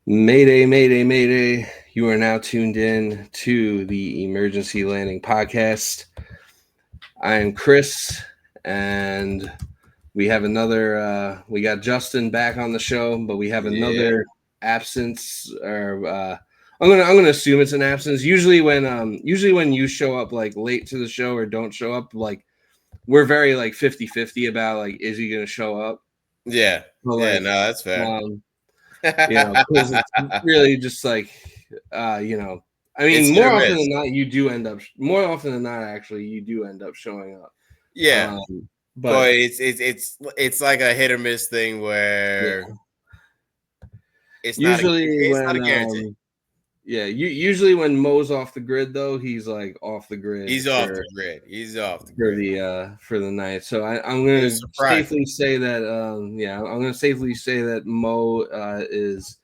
Mayday, mayday, mayday. You are now tuned in to the Emergency Landing Podcast. I am Chris, and we have we got Justin back on the show, but we have Yeah. another absence, or I'm gonna assume it's an absence. Usually when you show up like late to the show or don't show up, like we're very like 50-50 about like is he gonna show up? Yeah. But Yeah. like No, that's fair. um because it's really just like, I It's mean, hit or miss. more often than not, actually, you do end up showing up. Yeah. But But it's like a hit or miss thing where yeah, it's not a usually it's not a when, guarantee. usually when Mo's off the grid, though, he's like off the grid He's off the grid. He's off the for grid. the night. So I'm It gonna was surprising. safely say that, I'm gonna safely say that Mo is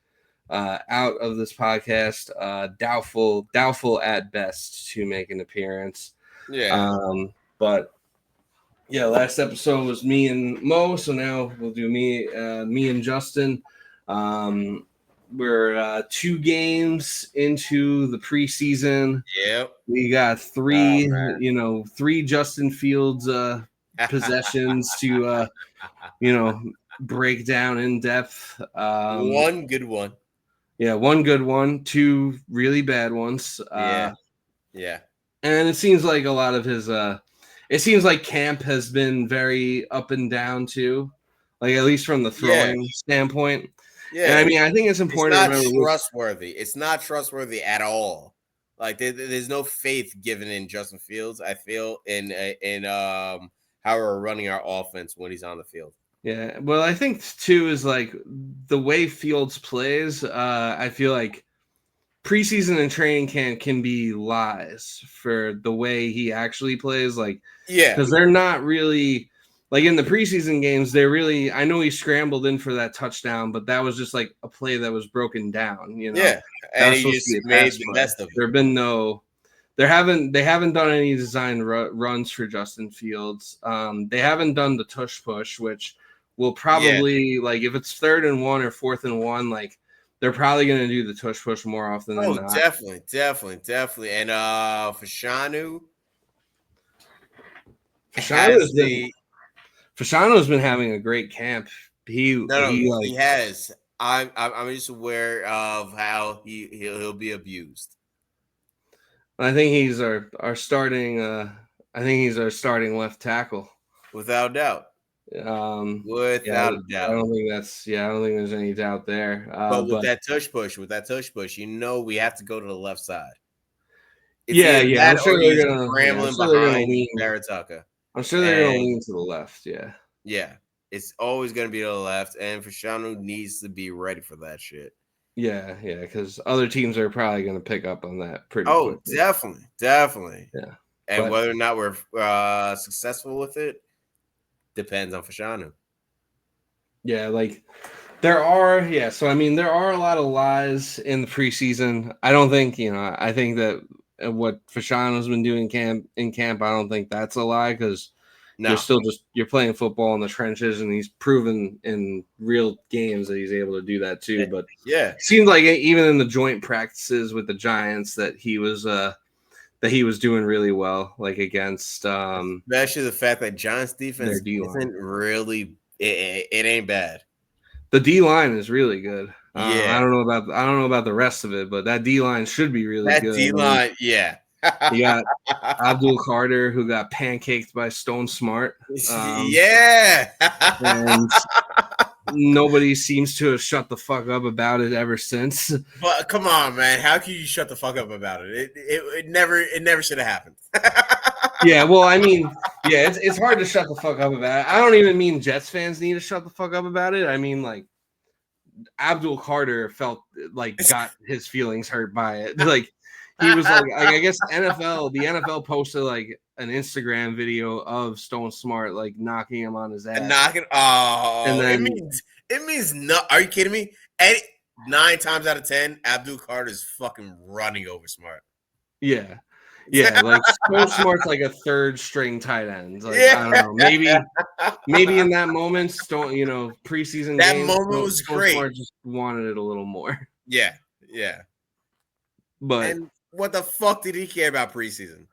out of this podcast, doubtful at best to make an appearance. Yeah. But yeah, last episode was me and Mo, so now we'll do me and Justin. Um, we're 2 games into the preseason. Yep. We got Oh three Justin Fields man. possessions to break down in depth. One good one. Yeah, one good one, two really bad ones. Yeah. Yeah. And it seems like a lot of his it seems like camp has been very up and down too. Like at least from the Yeah. throwing standpoint. And I Yeah. mean, I think it's It's important to not remember trustworthy. It's not trustworthy at all. Like there's no faith given in Justin Fields. I feel in how we're running our offense when he's on the field. yeah, well, I think too is like the way Fields plays, I feel like preseason and training camp can be lies for the way he actually plays, like Yeah, because they're not really like in the preseason games. I know he scrambled in for that touchdown, but that was just like a play that was broken down. yeah, That and was he supposed to just be a made pass the play. best of There it. have been they haven't done any design runs for Justin Fields. They haven't done the tush push, which will probably like if it's 3rd and 1 or 4th and 1, like they're probably going to do the tush push more often than Oh, not. definitely. And Fashanu Fashano's has the been having a great camp. he has. I'm just aware of how he'll be abused. I think he's our starting. I think he's our starting left tackle. Without doubt. Without a I doubt. don't think I don't think there's any doubt there. But with But that tush push, we have to go to the left side. It's yeah, either I'm that sure or they're he's gonna. Yeah, I'm scrambling sure they're gonna behind lean. Barataka. I'm sure they're gonna lean to the left. Yeah. Yeah, it's always going to be to the left, and Fashanu needs to be ready for that shit. Yeah, because other teams are probably going to pick up on that pretty Oh, quickly. definitely. Yeah, and whether or not we're successful with it depends on Fashanu. Yeah, like there are. Yeah, so I mean, there are a lot of lies in the preseason. I don't think I think that what Fashano's been doing in camp, I don't think that's a lie because. No. You're playing football in the trenches, and he's proven in real games that he's able to do that too. But yeah, it seemed like even in the joint practices with the Giants that he was doing really well, like against especially the fact that Giants defense isn't really it ain't bad. The D line is really good. Yeah, I don't know about the rest of it, but that D line should be really good. That D line, yeah. You got Abdul Carter, who got pancaked by Stone Smart. Yeah. And nobody seems to have shut the fuck up about it ever since. But come on, man. How can you shut the fuck up about it? It never should have happened. Yeah, well, I mean, yeah, it's hard to shut the fuck up about it. I don't even mean Jets fans need to shut the fuck up about it. I mean, like, Abdul Carter got his feelings hurt by it. Like, he was like I guess the NFL posted like an Instagram video of Stone Smart like knocking him on his ass. And then it means no. Are you kidding me? 9 times out of 10, Abdul Carter is fucking running over Smart. Yeah, like Stone Smart's like a 3rd string tight end. Like I don't know, maybe in that moment, preseason that games, moment was Stone great. Smart just wanted it a little more. Yeah, yeah. But And what the fuck did he care about preseason?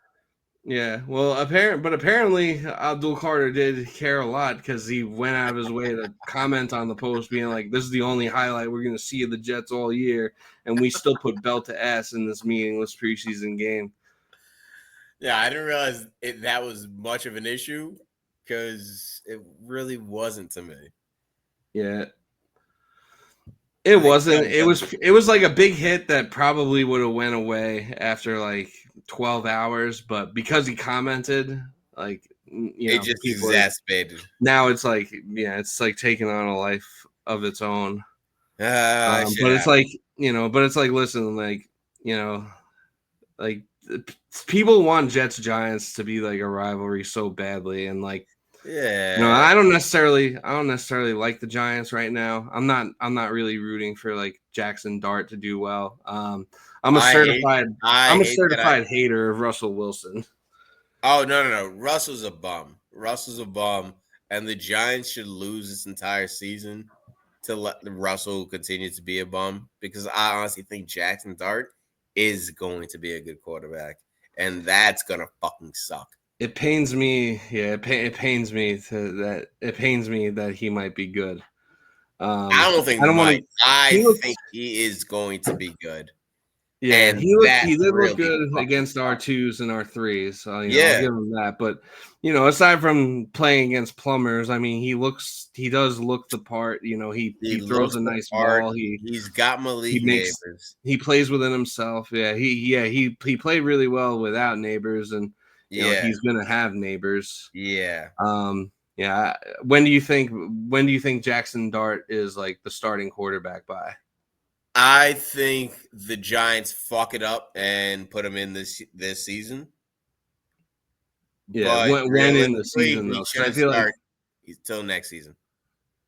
yeah, well, apparently Abdul Carter did care a lot because he went out of his way to comment on the post, being like, "This is the only highlight we're going to see of the Jets all year, and we still put belt to ass in this meaningless preseason game." Yeah, I didn't realize that was much of an issue because it really wasn't to me. Yeah, it They wasn't. could have done something. It was like a big hit that probably would have went away after like 12 hours, but because he commented, like It just people are exacerbated. now it's like it's like taking on a life of its own. Shit But it's happened. like but it's like listen, like like people want Jets Giants to be like a rivalry so badly, and like Yeah. I don't necessarily like the Giants right now. I'm not really rooting for like Jackson Dart to do well. I'm a I hate certified I I'm a hate that I certified hater of Russell Wilson. Oh no. Russell's a bum. Russell's a bum. And the Giants should lose this entire season to let Russell continue to be a bum because I honestly think Jackson Dart is going to be a good quarterback. And that's gonna fucking suck. It pains me, it pains me that he might be good. I don't think I don't want Mike. to. I He looks, think he is going to be good. yeah, And that he did look really good fucking against our sucks. twos and our threes. So I'll Yeah. give him that. But aside from playing against plumbers, I mean, he does look the part. He He throws looks a the nice part. ball. He's got He Malik makes Neighbors. he plays within himself. He played really well without neighbors, and Yeah. he's gonna have neighbors. Yeah. Yeah. When do you think Jackson Dart is like the starting quarterback by? I think the Giants fuck it up and put him in this season. Yeah, But when in the realistically, season he though, because I shouldn't feel like start until next season.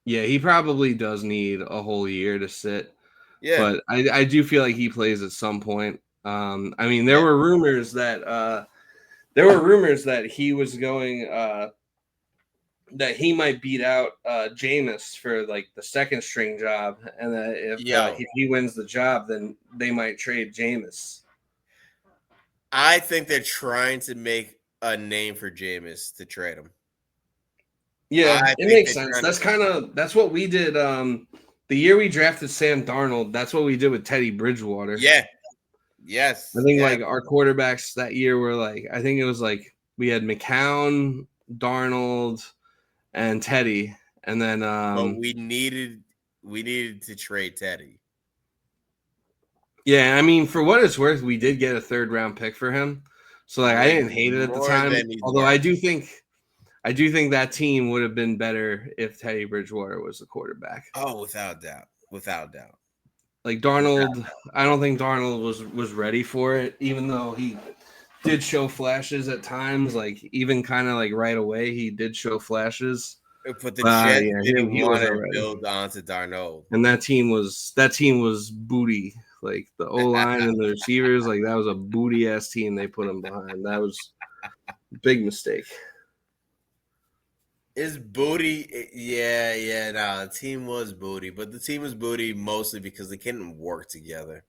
he probably does need a whole year to sit, Yeah. but I do feel like he plays at some point. I mean, Yeah. there were rumors that he was going that he might beat out Jameis for like the second string job, and that if he wins the job, then they might trade Jameis. I think they're trying to make a name for Jameis to trade him. Yeah, I it think makes they're sense. trying to. That's what we did. The year we drafted Sam Darnold, that's what we did with Teddy Bridgewater. Yeah. I Yes. think Yeah. like our quarterbacks that year were like, I think it was like we had McCown, Darnold, and Teddy, and then But we needed to trade Teddy. yeah, I mean for what it's worth, we did get a third round pick for him, so like I Way didn't hate it at the more time. than he's Although worth. I do think that team would have been better if Teddy Bridgewater was the quarterback. Oh, without doubt. Without doubt. Like Darnold, I don't think Darnold was ready for it, even though he did show flashes at times. Like even kind of like right away, he did show flashes. But the Jets Yeah, didn't he want wasn't to ready. build onto Darnold. And that team was booty. Like the O line and the receivers, like that was a booty ass team they put him behind. That was a big mistake. Is booty? Yeah. No, the team was booty, but the team was booty mostly because they couldn't work together.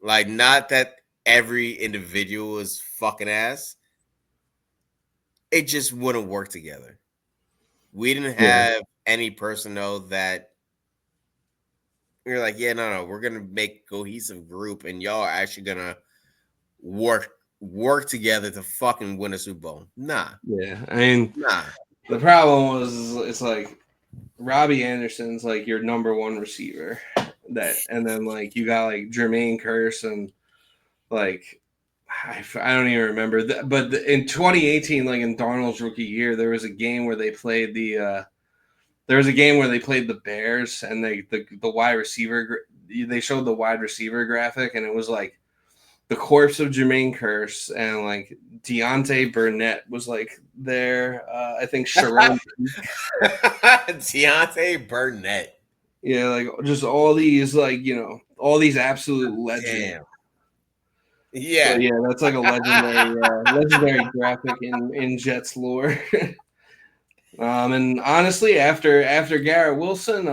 Like, not that every individual was fucking ass. It just wouldn't work together. We didn't have any personnel that you're like, yeah, no, we're gonna make cohesive group, and y'all are actually gonna work together to fucking win a Super Bowl. Nah. Yeah, I mean, Nah. the problem was it's like Robbie Anderson's like your number one receiver, and then like you got like Jermaine Kearse and like I don't even remember that, but in 2018, like in Darnold's rookie year, there was a game where they played the Bears, and the wide receiver they showed the wide receiver graphic, and it was like the corpse of Jermaine Kearse and like Deontay Burnett was like there. I think Sharon Deontay Burnett. Yeah, like just all these like all these absolute legends. Damn. Yeah. So yeah, that's like a legendary graphic in Jets lore. And honestly, after Garrett Wilson,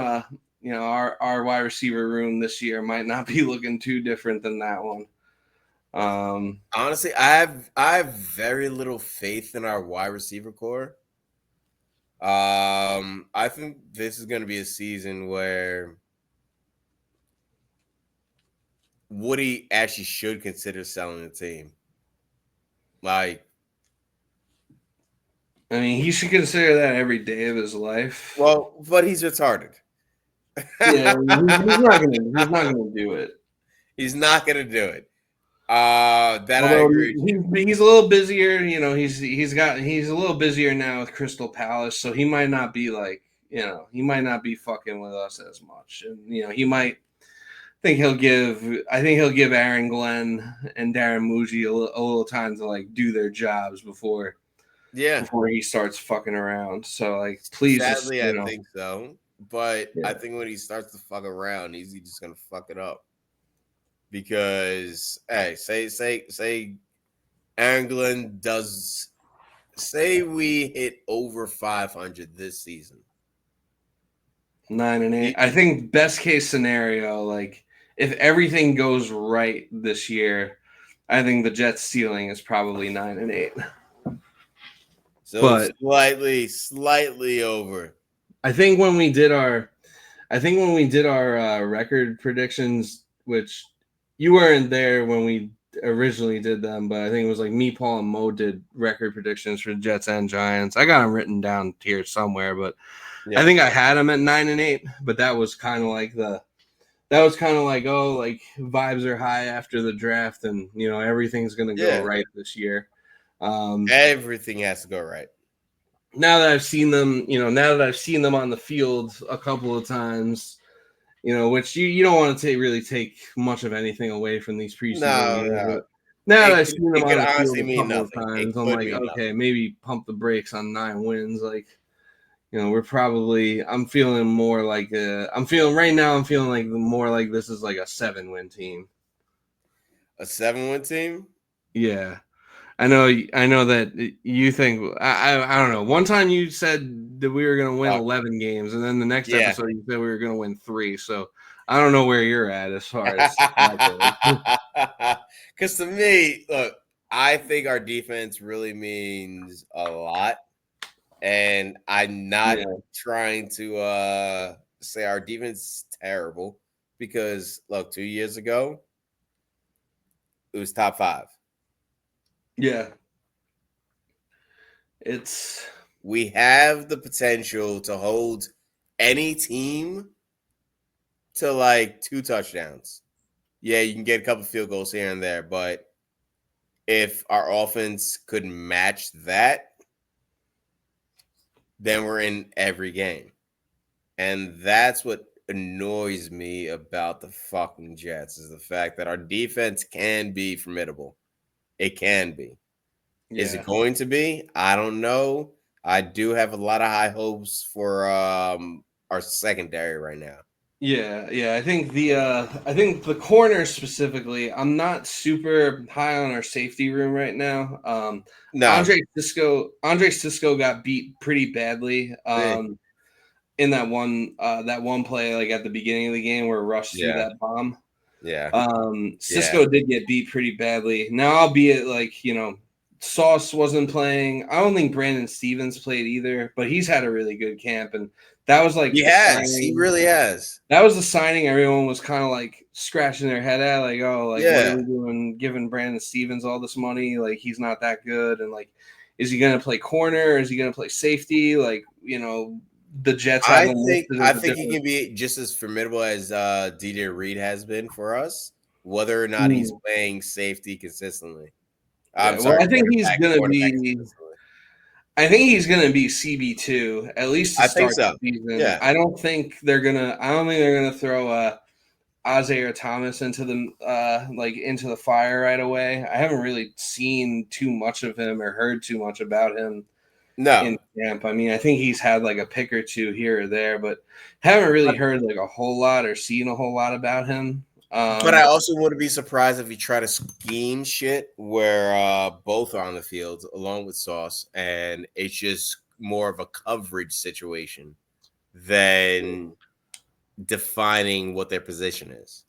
our wide receiver room this year might not be looking too different than that one. Honestly, I have very little faith in our wide receiver core. I think this is going to be a season where Woody actually should consider selling the team. Like, I mean, he should consider that every day of his life. well, but he's retarded. Yeah, he's not gonna do it. He's not gonna do it. That I Although agree he's a little busier, he's a little busier now with Crystal Palace, so he might not be like, he might not be fucking with us as much, and he might think he'll give. I think he'll give Aaron Glenn and Darren Muji a little time to like do their jobs before he starts fucking around. So like, please, Sadly, I think so. But yeah. I think when he starts to fuck around, he's just gonna fuck it up. Because say Aaron Glenn does, say we hit over 500 this season. 9-8. I think best case scenario, like if everything goes right this year, I think the Jets ceiling is probably 9-8. So but slightly over. I think when we did our record predictions, which you weren't there when we originally did them, but I think it was like me, Paul, and Mo did record predictions for Jets and Giants. I got them written down here somewhere, but I think I had them at 9-8. But that was kind of like vibes are high after the draft, and everything's gonna go right this year. Everything has to go right. Now that I've seen them, on the field a couple of times, which you don't want to really take much of anything away from these preseason games. No. Now that I've seen them on the field a couple of times, I'm like, okay, maybe pump the brakes on 9 wins. Like, we're probably. I'm feeling more like I'm feeling like more like this is like a 7-win team. A 7-win team? Yeah. I know that you think I don't know. One time you said that we were going to win 11 games, and then the next episode you said we were going to win 3. So I don't know where you're at as far as because to me, look, I think our defense really means a lot, and I'm not trying to say our defense is terrible because look, 2 years ago it was top 5. Yeah. We have the potential to hold any team to like 2 touchdowns. Yeah, you can get a couple field goals here and there, but if our offense could match that, then we're in every game. And that's what annoys me about the fucking Jets is the fact that our defense can be formidable. It can be. Yeah. Is it going to be? I don't know. I do have a lot of high hopes for our secondary right now. Yeah. I think the corner specifically. I'm not super high on our safety room right now. No. Andre Cisco got beat pretty badly. In that one play, like at the beginning of the game where Rush threw that bomb. Yeah. Cisco did get beat pretty badly. Now, albeit like, Sauce wasn't playing. I don't think Brandon Stevens played either, but he's had a really good camp. And that was like, he really has. That was the signing everyone was kind of like scratching their head at, like, oh, like, what are we doing giving Brandon Stevens all this money? Like, he's not that good. And like, is he going to play corner? Or is he going to play safety? Like, the Jets. I think he can be just as formidable as DJ Reed has been for us, whether or not he's playing safety consistently. I'm sorry. I think he's going to be. I think he's going to be CB2 at least to start the season. Yeah. I don't think they're gonna throw Isaiah Thomas into the fire right away. I haven't really seen too much of him or heard too much about him. In camp. I mean, I think he's had like a pick or two here or there, but haven't really heard like a whole lot or seen a whole lot about him. But I also wouldn't be surprised if he tried to scheme shit where both are on the field along with Sauce, and it's just more of a coverage situation than defining what their position is.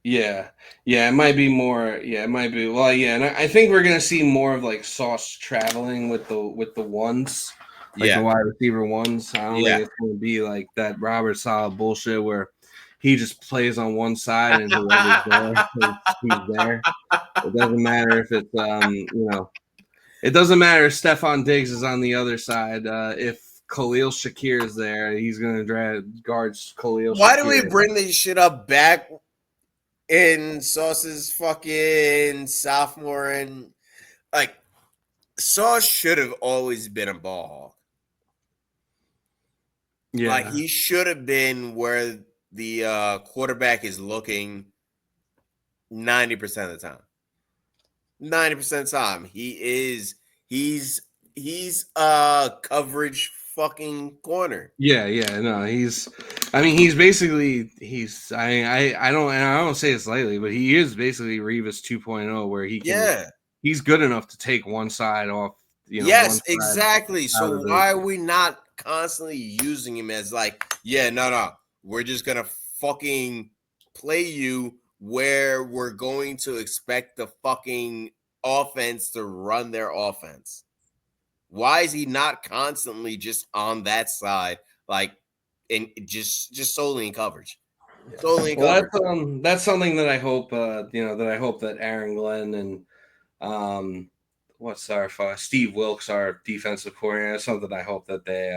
Yeah, it might be more. Yeah, it might be. Well, yeah, and I think we're gonna see more of like Sauce traveling with the ones, like the Yeah. wide receiver ones. I don't Yeah. think it's gonna be like that Robert Saleh bullshit where he just plays on one side and whoever's there, he's there. It doesn't matter if it's it doesn't matter if Stephon Diggs is on the other side. If Khalil Shakir is there, he's gonna guards Khalil Why do we Shakir. bring this shit up back in Sauce's fucking sophomore and like Sauce should have always been a ball hawk. Like Yeah, he should have been where the quarterback is looking 90% of the time. 90% of the time. He's a coverage fucking corner. yeah. No, he's. I mean, he's basically he's. I don't. And I don't say this lightly, but he is basically Revis 2.0, where he can. Yeah. He's good enough to take one side off. One Yes, side exactly. out So of the. why are we not constantly using him as like, yeah, no. We're just gonna fucking play you where we're going to expect the fucking offense to run their offense. Why is he not constantly just on that side, like in just solely in coverage? Solely in Well, coverage. that's something that I hope. That I hope that Aaron Glenn and what's our Steve Wilkes, our defensive coordinator. That's something I hope that they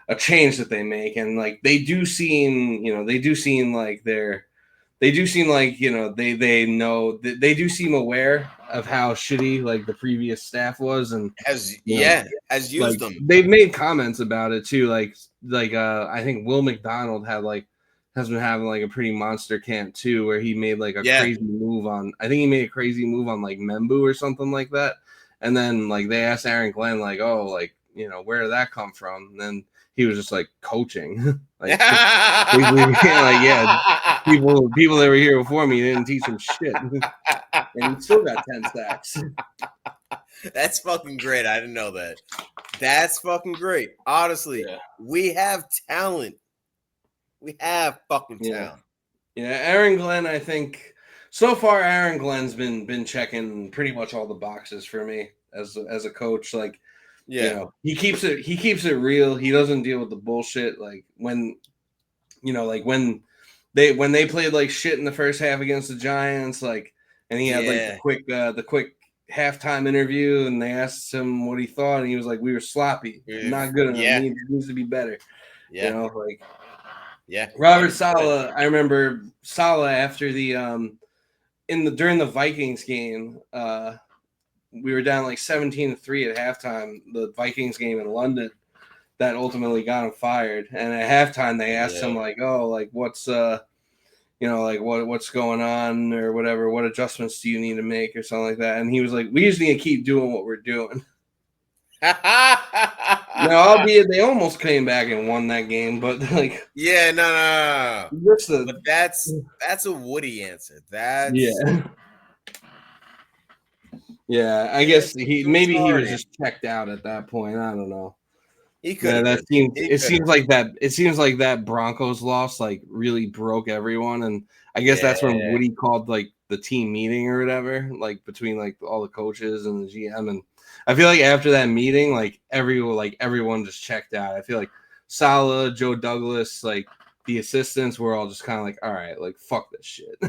a change that they make, and like they do seem like they do seem like they know they do seem aware of how shitty like the previous staff was, and Has you know has like used them. they've made comments about it too, like I think Will McDonald has been having like a pretty monster camp too, where he made like a Yeah. crazy move on, I think he made a crazy move on like Membu or something like that, and then like they asked Aaron Glenn like, oh, like where did that come from, and then he was just like coaching like basically like, yeah, people that were here before me didn't teach him shit, and he still got 10 sacks. That's fucking great. I didn't know that. That's fucking great. Honestly, Yeah. we have talent. We have fucking Yeah. talent. Yeah, Aaron Glenn, I think so far Aaron Glenn's been checking pretty much all the boxes for me as a coach. Like, Yeah. he keeps it real. He doesn't deal with the bullshit. Like like when they played like shit in the first half against the Giants, like, and he had like Yeah. the quick halftime interview, and they asked him what he thought, and he was like, "We were sloppy, not good enough. Yeah. Needs to be better." Yeah. Like Yeah. Robert Saleh. I remember Saleh after the during the Vikings game. We were down like 17-3 at halftime. The Vikings game in London that ultimately got him fired. And at halftime, they asked him like, "Oh, like what's like what's going on or whatever? What adjustments do you need to make or something like that?" And he was like, "We just need to keep doing what we're doing." Now, albeit they almost came back and won that game, but like, yeah, no. But that's a Woody answer. That's yeah. I guess it was he hard. was just checked out at that point. I don't know. He could Yeah, have that been. seems. He It could have seems like that. It seems like that Broncos loss like really broke everyone, and I guess Yeah. that's when Woody called like the team meeting or whatever, like between like all the coaches and the GM, and I feel like after that meeting, like everyone just checked out. I feel like Salah, Joe Douglas, like the assistants were all just kind of like, all right, like fuck this shit.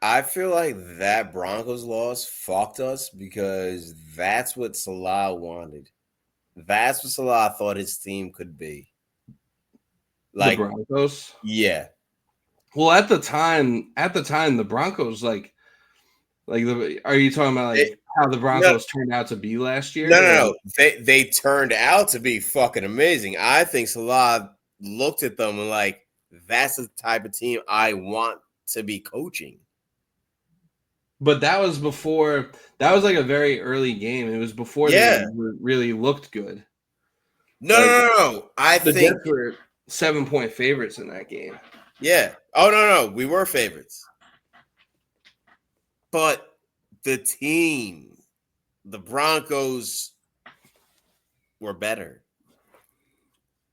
I feel like that Broncos loss fucked us because that's what Salah wanted. That's what Salah thought his team could be. The Like, Broncos. yeah. Well, at the time, the Broncos are you talking about like how the No, Broncos turned out to be last year? no. They turned out to be fucking amazing. I think Salah looked at them and like, that's the type of team I want to be coaching. But that was before. That was like a very early game. It was before Yeah. they really looked good. No. I The think Jets were 7-point favorites in that game. yeah. Oh no. We were favorites. But the team, the Broncos were better.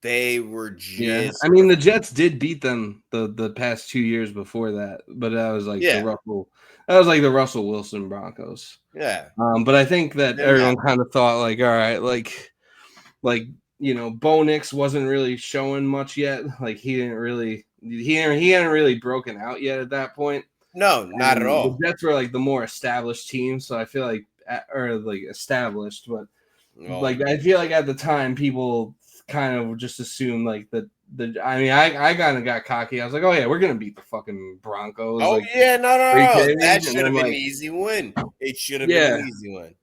They were Yeah, just I mean the Jets did beat them the past 2 years before that, but that was like the Russell Wilson Broncos. Yeah. But I think that Didn't everyone matter. kind of thought like, all right, like Bo Nix wasn't really showing much yet. Like he hadn't really broken out yet at that point. No, not at And the all. Jets were like the more established team, so I feel like or like established, but Oh. like I feel like at the time people kind of just assumed like I kind of got cocky. I was like, oh yeah, we're gonna beat the fucking Broncos. Oh Like, yeah, no, are you no, no. kidding me? That And should then have been an like, easy win. It should have been an yeah, easy win.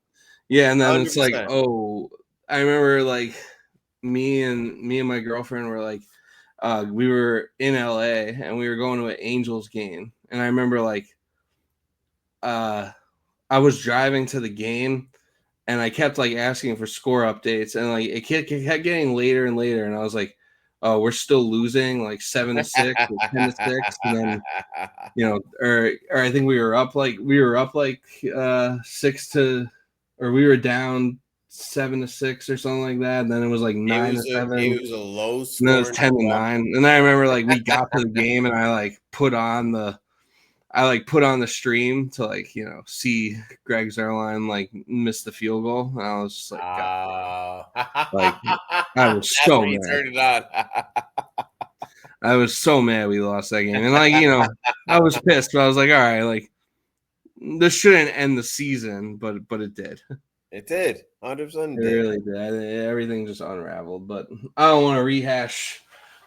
yeah, and then it's like, 100%. oh, I remember like me and my girlfriend were like, we were in LA and we were going to an Angels game, and I remember like, I was driving to the game and I kept like asking for score updates, and like it kept getting later and later, and I was like, "Oh, we're still losing like 7-6 or 10-6," and then or I think we were up like 6 to, or we were down 7-6 or something like that, and then it was like It 9-7, it and was a low then it was scoring 10-9, and I remember like we got to the game, and I like put on the stream to like see Greg Zerline like miss the field goal, and I was just like, God, like I was That's so where you mad. turned it on. I was so mad we lost that game, and like I was pissed, but I was like, all right, like this shouldn't end the season, but it did. It did. 100% It did. really did. Everything just unraveled, but I don't want to rehash.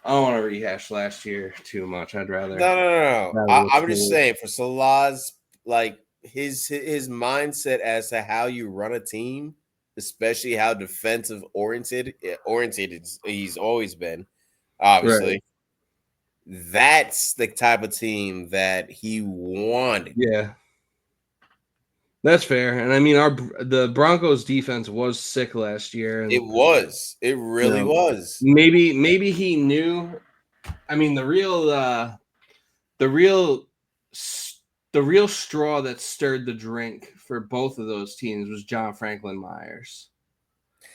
I don't want to rehash last year too much. I'd rather No. look I'm just forward. saying for Salah's like his mindset as to how you run a team, especially how defensive oriented he's always been. Right. Obviously, that's the type of team that he wanted. Yeah. That's fair, and I mean the Broncos defense was sick last year, It and was. It really was. maybe he knew. I mean the real the real straw that stirred the drink for both of those teams was John Franklin Myers.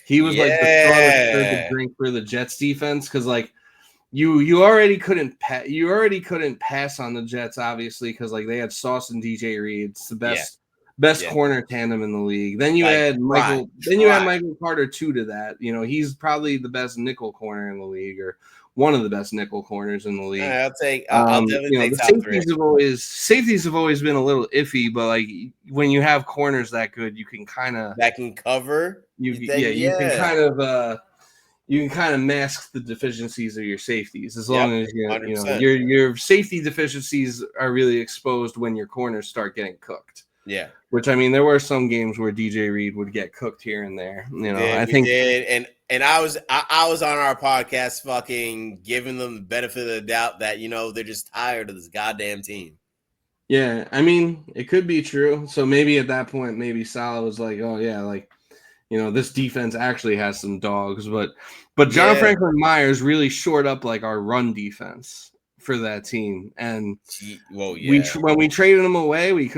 He was like the straw that stirred the Yeah. drink for the Jets defense because like you already couldn't pass on the Jets, obviously, because like they had Sauce and DJ Reed. It's the Yeah. best Yeah. corner tandem in the league. Then you Like add try. Michael Carter too to that. He's probably the best nickel corner in the league, or one of the best nickel corners in the league. I'll definitely take The top three. safeties have always been a little iffy, but like when you have corners that good, you can kind of That can cover. Then you can yeah. kind of mask the deficiencies of your safeties, as Yep. long as 100%. your safety deficiencies are really exposed when your corners start getting cooked. Yeah. Which, I mean, there were some games where DJ Reed would get cooked here and there. We I did, we think did, and I was on our podcast, fucking giving them the benefit of the doubt that they're just tired of this goddamn team. yeah, I mean, it could be true. So maybe at that point, maybe Salah was like, oh yeah, like this defense actually has some dogs, but John Yeah, Franklin Myers really shored up like our run defense for that team, and yeah, when we traded him away, we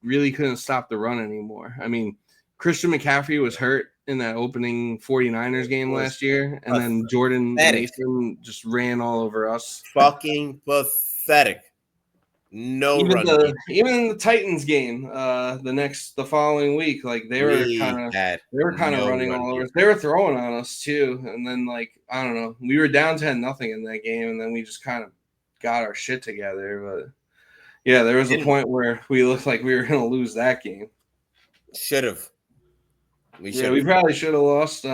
really couldn't stop the run anymore. I mean, Christian McCaffrey was hurt in that opening 49ers game it was last year, and then Jordan pathetic, Mason just ran all over us. fucking pathetic. No Even run the game. even in the Titans game, the following week, like they were We kind of had no running run all over game. us. They were throwing on us too, and then like I don't know, we were down 10-0 in that game, and then we just kind of got our shit together. But yeah, there was a point where we looked like we were going to lose that game. Should have. We probably should have lost.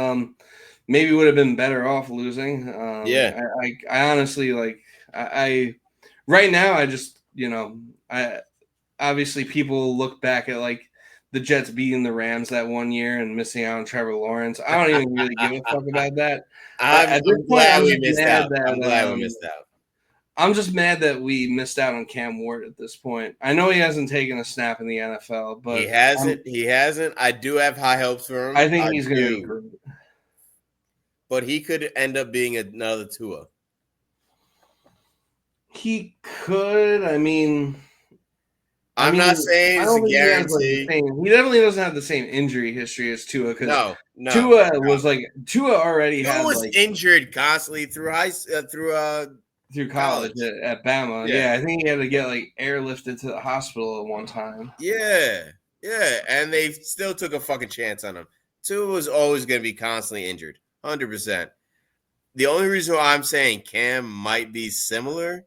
Maybe would have been better off losing. Yeah. I honestly like I right now I just I obviously people look back at like the Jets beating the Rams that one year and missing out on Trevor Lawrence. I don't even really give a fuck about that. At this point, I'm just mad that I'm glad we missed out. I'm just mad that we missed out on Cam Ward at this point. I know he hasn't taken a snap in the NFL, but he hasn't. I do have high hopes for him. I think he's going to be great. But he could end up being another Tua. He could. I mean, I'm not saying I it's a don't think he has like the guarantee. same. He definitely doesn't have the same injury history as Tua because No. Tua already Tua had was like injured constantly through through college college. at Bama. Yeah. Yeah, I think he had to get like airlifted to the hospital at one time. Yeah. Yeah. And they still took a fucking chance on him. Tua was always going to be constantly injured. 100%. The only reason why I'm saying Cam might be similar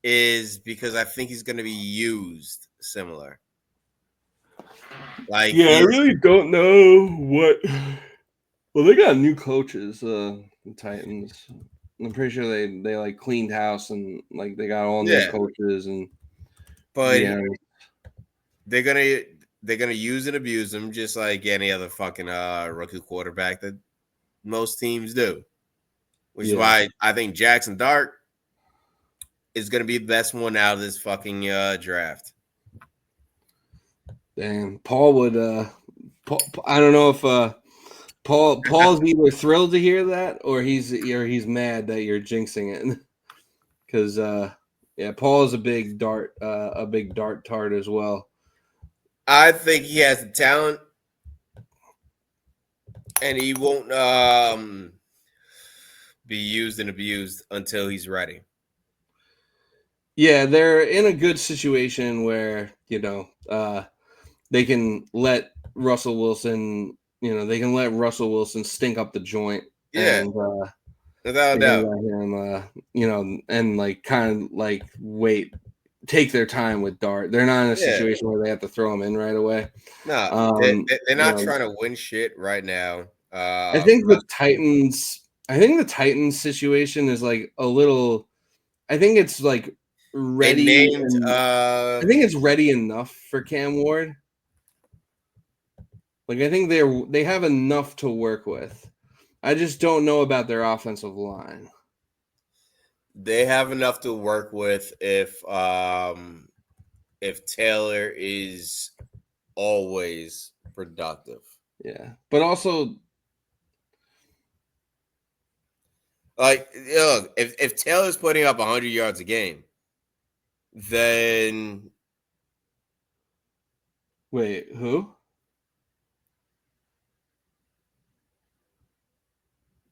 is because I think he's going to be used similar. Like Yeah, I really don't know what. Well, they got new coaches, the Titans. I'm pretty sure they like cleaned house and like they got all new yeah, coaches and but yeah, they're gonna use and abuse him just like any other fucking rookie quarterback that most teams do. Which is yeah. why I think Jackson Dart is gonna be the best one out of this fucking draft. Damn, Paul would. I don't know if Paul's either thrilled to hear that or he's mad that you're jinxing it because yeah, Paul is a big dart tart as well. I think he has the talent, and he won't be used and abused until he's ready. Yeah, they're in a good situation where they can let Russell Wilson. They can let Russell Wilson stink up the joint Yeah, and without a they're gonna doubt. let him, and like kind of like take their time with Dart. They're not in a Yeah, situation where they have to throw him in right away. no, Um, they're you not know, trying to win shit right now. I think the Titans. I think the Titans situation is like a little. I think it's like They ready, named and I think it's ready enough for Cam Ward. Like I think they have enough to work with. I just don't know about their offensive line. they have enough to work with if Taylor is always productive. Yeah, but also Like, look, if Taylor's putting up 100 yards a game, then wait, who?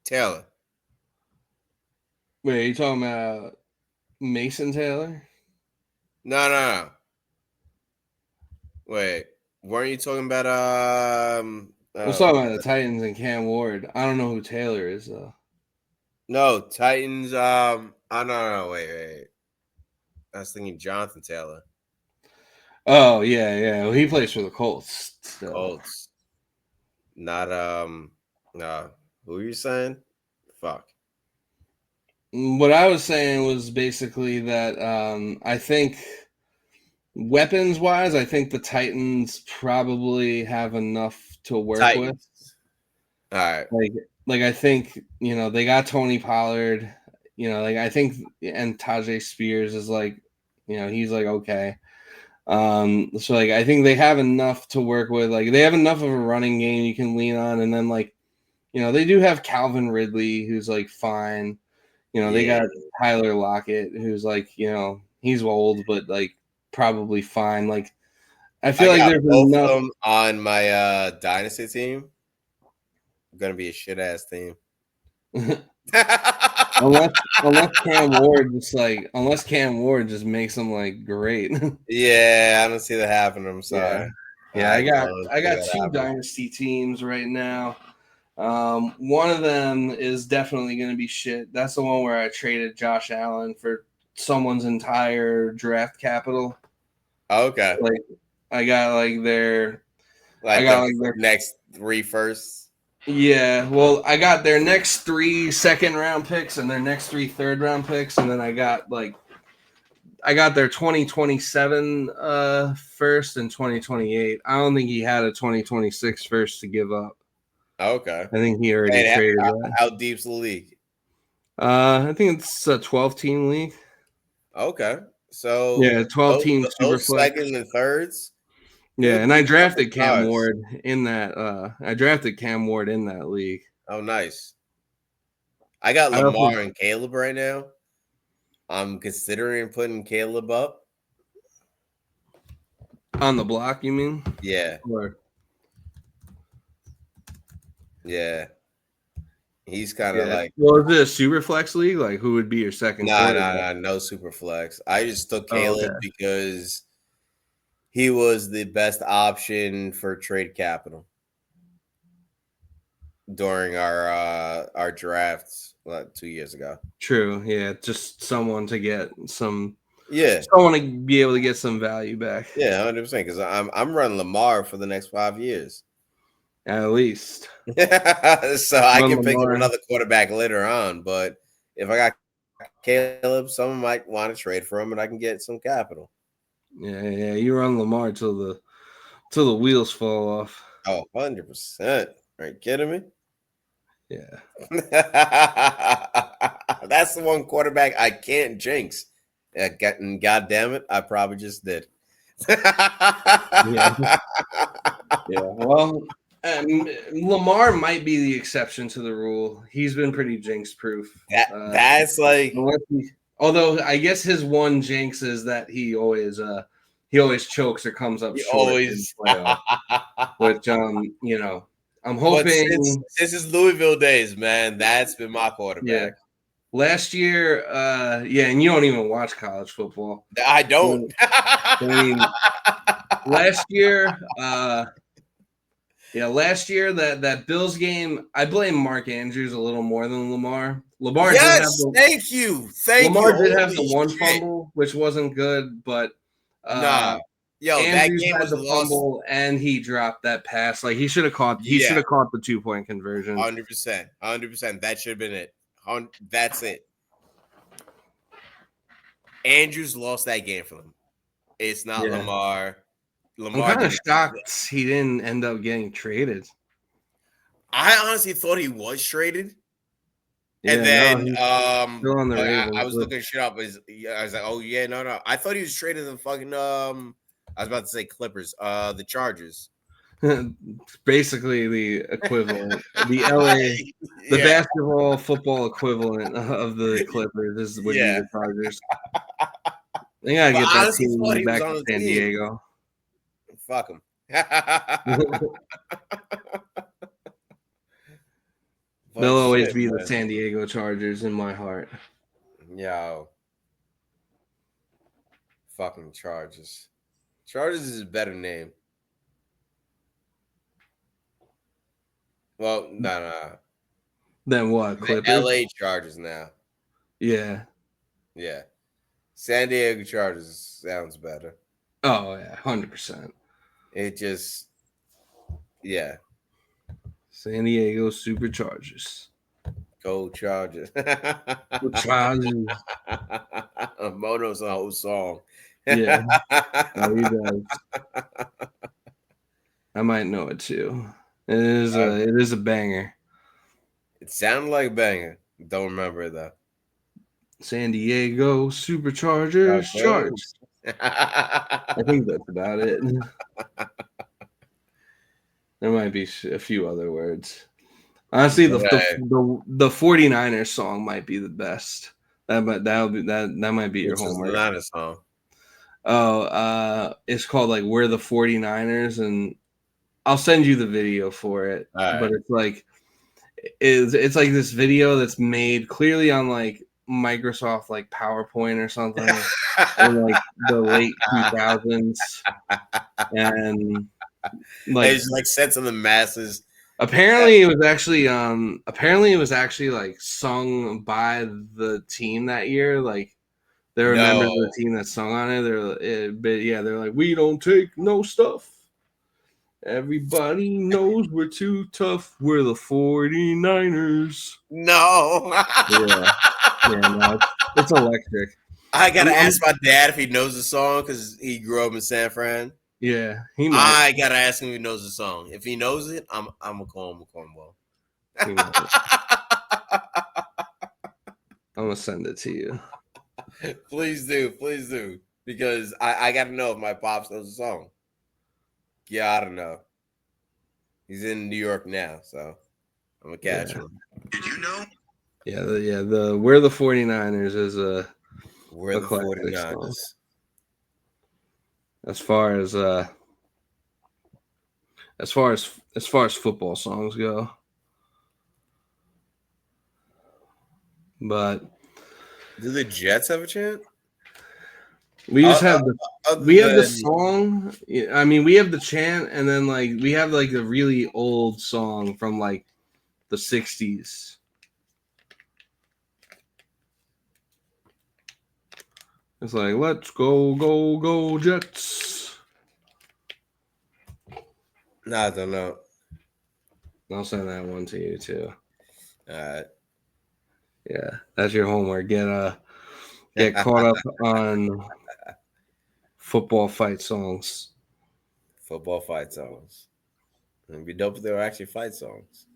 Taylor. Wait, are you talking about Mason Taylor? No, no, no. Wait, weren't you talking about I was oh talking about the Titans and Cam Ward. I don't know who Taylor is though. no, Titans oh no, wait. I was thinking Jonathan Taylor. Oh yeah, yeah. Well, he plays for the Colts still. Colts. Not no. Who are you saying? Fuck. What I was saying was basically that I think weapons wise, I think the Titans probably have enough to work with. Titans. All right. Like I think they got Tony Pollard. Like I think and Tajay Spears is like he's like okay. So like I think they have enough to work with. Like they have enough of a running game you can lean on, and then like they do have Calvin Ridley who's like fine. They Yeah. got Tyler Lockett who's like he's old but like probably fine. Like I I feel like got there's both of enough. them on my dynasty team. Gonna be a shit ass team. Unless Cam Ward just makes them like great. Yeah, I don't see that happening. I'm Yeah. sorry. Yeah, I don't I see got that two happening. dynasty teams right now. One of them is definitely going to be shit. That's the one where I traded Josh Allen for someone's entire draft capital. Okay. Like I got like their I Like got the like their next three firsts. yeah, well, I got their next 3 second round picks and their next 3 third round picks and then I got their 2027 first and 2028. I don't think he had a 2026 first to give up. Okay. I think he already And traded that. how deep's the league? I think it's a 12-team league. Okay. So Yeah, 12-team super those flex. second and thirds Yeah, could and be I a couple drafted Cam stars. Ward in that. I drafted Cam Ward in that league. Oh, nice. I got I also Lamar and Caleb right now. I'm considering putting Caleb up. On the block, you mean? Yeah, Or yeah. He's kind of yeah. like Well, is it a super flex league? Like, who would be your second quarterback? no super flex. I just took Oh, okay. Caleb because he was the best option for trade capital during our drafts 2 years ago. True. Yeah, just someone to get someone Yeah, to be able to get some value back, yeah, 100%. Because I'm running Lamar for the next 5 years, at least. so I Run can pick up Lamar. another quarterback later on. But if I got Caleb, someone might want to trade for him, and I can get some capital. Yeah. You run Lamar till the wheels fall off. Oh, 100%. Are you kidding me? Yeah. That's the one quarterback I can't jinx. God damn it, I probably just did. Yeah. Yeah. Well, Lamar might be the exception to the rule. He's been pretty jinx proof. That's like Although I guess his one jinx is that he always chokes or comes up you short in always. playoffs. Which I'm But since hoping. this is Louisville days, man, that's been my Yeah. quarterback. Last year, and you don't even watch college football. I don't. I mean, last year, that Bills game, I blame Mark Andrews a little more than Lamar. Lamar Yes, thank you. Lamar did have Holy the one shit. fumble, which wasn't good, but Nah. Yo, that Andrews game had was the lost. fumble and he dropped that pass. Like he should have caught the 2-point conversion. 100%. 100%. That should have been it. That's it. Andrews lost that game for them. It's not Lamar. I'm kind of shocked he didn't end up getting traded. I honestly thought he was traded. Yeah, and then still on the Ravens. I was looking shit up. I was like, oh yeah, no. I thought he was traded in fucking I was about to say Clippers, the Chargers. Basically the equivalent. The LA basketball football equivalent of the Clippers would be the Chargers. They gotta get that team back to San Diego. Fuck him. They'll always be the San Diego Chargers in my heart. Yo. Fucking Chargers. Chargers is a better name. Well, no. Then what? Clippers? The LA Chargers now. Yeah. Yeah. San Diego Chargers sounds better. Oh, yeah. 100%. It just, yeah. San Diego Superchargers. Go Chargers. Go Chargers. Mono's a whole song. Yeah. Oh, he does. I might know it too. It is a banger. It sounded like a banger. Don't remember it though. San Diego Superchargers Chargers. I think that's about it. There might be a few other words. Honestly, the 49ers song might be the best. That might be your homework. The Niners song. Oh, it's called like "We're the 49ers," and I'll send you the video for it. Right. But it's like it's like this video that's made clearly on like Microsoft like PowerPoint or something in like the late 2000s, and like it's like sent to the masses. Apparently it was actually like sung by the team that year. Like there were members of the team that sung on it. They're like, we don't take no stuff. Everybody knows we're too tough. We're the 49ers. No. No, it's electric. I gotta ask my dad if he knows the song because he grew up in San Fran. Yeah, he might. I gotta ask him if he knows the song. If he knows it, I'm gonna call him a cornball. I'm gonna send it to you. Please do, because I gotta know if my pops knows the song. Yeah, I don't know. He's in New York now, so I'm gonna catch him. Did you know? Yeah, the We're the 49ers is We're the 49ers. as far as football songs go. But Do the Jets have a chant? we just have Other we have the than song. I mean, we have the chant, and then like we have like the really old song from like the 60s. It's like, let's go, go, go, Jets. no, I don't know. I'll send that one to you too. All right. Yeah, that's your homework. Get caught up on football fight songs. Football fight songs. It'd be dope if they were actually fight songs.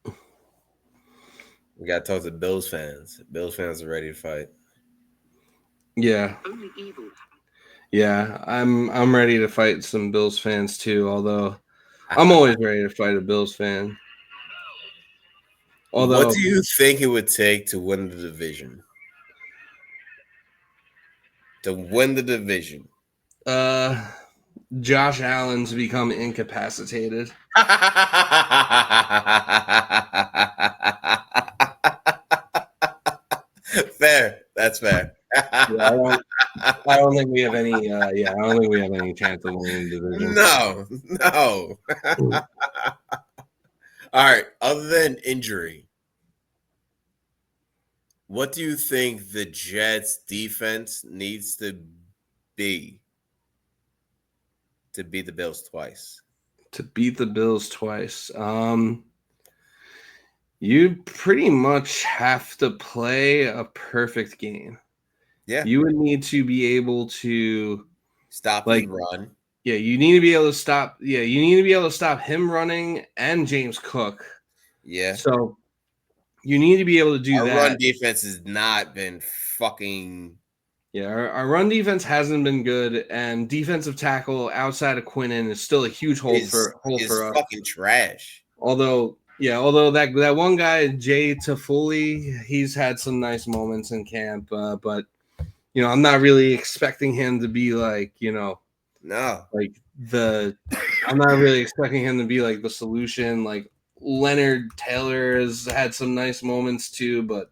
We got to talk to Bills fans. Bills fans are ready to fight. Yeah. Yeah, I'm ready to fight some Bills fans too, although I'm always ready to fight a Bills fan. Although, what do you think it would take to win the division? To win the division. Josh Allen's become incapacitated. Fair. That's fair. Yeah, I don't think we have any. I don't think we have any chance of winning the division. No. All right. Other than injury, what do you think the Jets' defense needs to be to beat the Bills twice? To beat the Bills twice, you pretty much have to play a perfect game. Yeah. You would need to be able to stop like his run. Yeah, you need to be able to stop. Yeah, you need to be able to stop him running and James Cook. Yeah. So you need to be able to do that. Our run defense has not been fucking. Yeah, our run defense hasn't been good, and defensive tackle outside of Quinnen is still a huge hole for us. Fucking trash. Although that one guy Jay Toffoli, he's had some nice moments in camp, but I'm not really expecting him to be like No. I'm not really expecting him to be like the solution. Like Leonard Taylor has had some nice moments too, but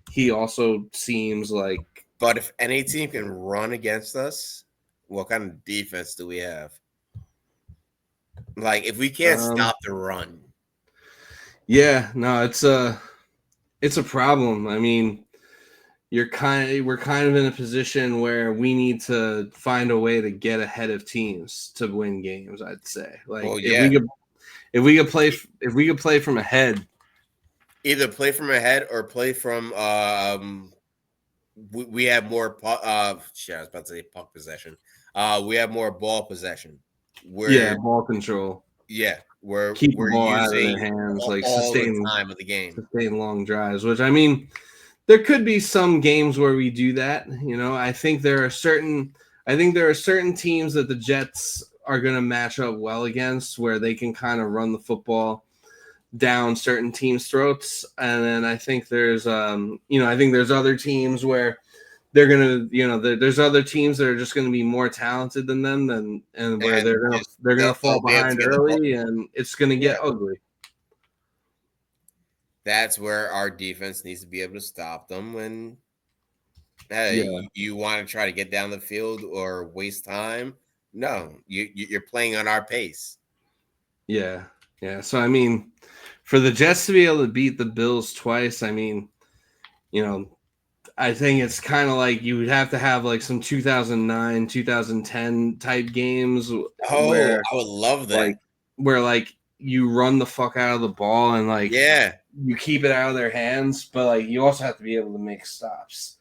he also seems like. But if any team can run against us, what kind of defense do we have? Like if we can't stop the run. Yeah, no, it's a problem. I mean, we're kind of in a position where we need to find a way to get ahead of teams to win games. I'd say, like, if we could play from ahead, either play from ahead or play from we have more I was about to say puck possession. We have more ball possession. Ball control. Yeah, we're the ball out of their hands, like sustain time of the game, sustain long drives. Which I mean, there could be some games where we do that. I think there are certain teams that the Jets are going to match up well against, where they can kind of run the football down certain teams' throats, and then I think there's other teams where they're gonna there's other teams that are just going to be more talented than them, and where they're gonna fall behind early, and it's going to get ugly. That's where our defense needs to be able to stop them when you want to try to get down the field or waste time. No, you're playing on our pace. Yeah. So I mean, for the Jets to be able to beat the Bills twice, I mean, I think it's kind of like you would have to have like some 2009, 2010 type games. Where I would love that. Where you run the fuck out of the ball and you keep it out of their hands, but you also have to be able to make stops.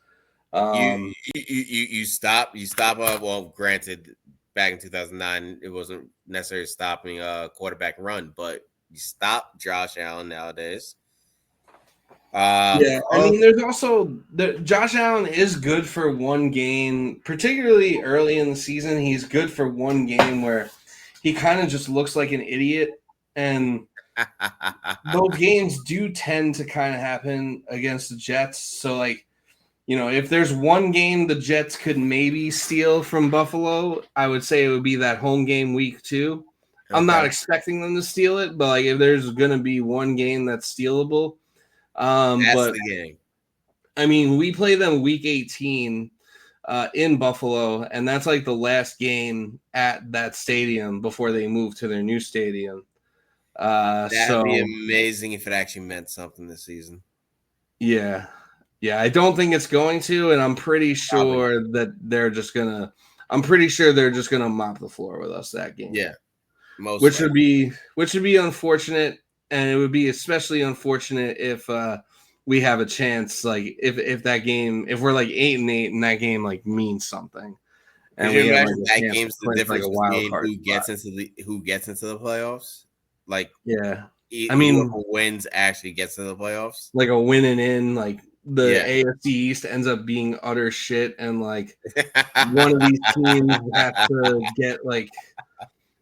You stop. Well, granted, back in 2009, it wasn't necessarily stopping a quarterback run, but you stop Josh Allen nowadays. I mean, there's also Josh Allen is good for one game, particularly early in the season. He's good for one game where he kind of just looks like an idiot, and those games do tend to kind of happen against the Jets. So if there's one game the Jets could maybe steal from Buffalo, I would say it would be that home game week 2. I'm not Okay. expecting them to steal it, but like if there's going to be one game that's stealable, That's but the game. I mean, we play them week 18 in Buffalo, and that's like the last game at that stadium before they move to their new stadium. That'd be So amazing if it actually meant something this season. yeah, I don't think it's going to, and I'm pretty Probably not. sure that they're just gonna. I'm pretty sure they're just gonna mop the floor with us that game. Yeah, most which likely. would be unfortunate, and it would be especially unfortunate if we have a chance, like if that game, if we're like 8-8 and that game like means something, Could and you we have like imagine a that chance to game's the clinch like difference a wild between card spot. who gets into the playoffs? Like Yeah, I whoever mean, wins actually gets to the playoffs. like a win and in, like the Yeah. AFC East ends up being utter shit, and like one of these teams has to get like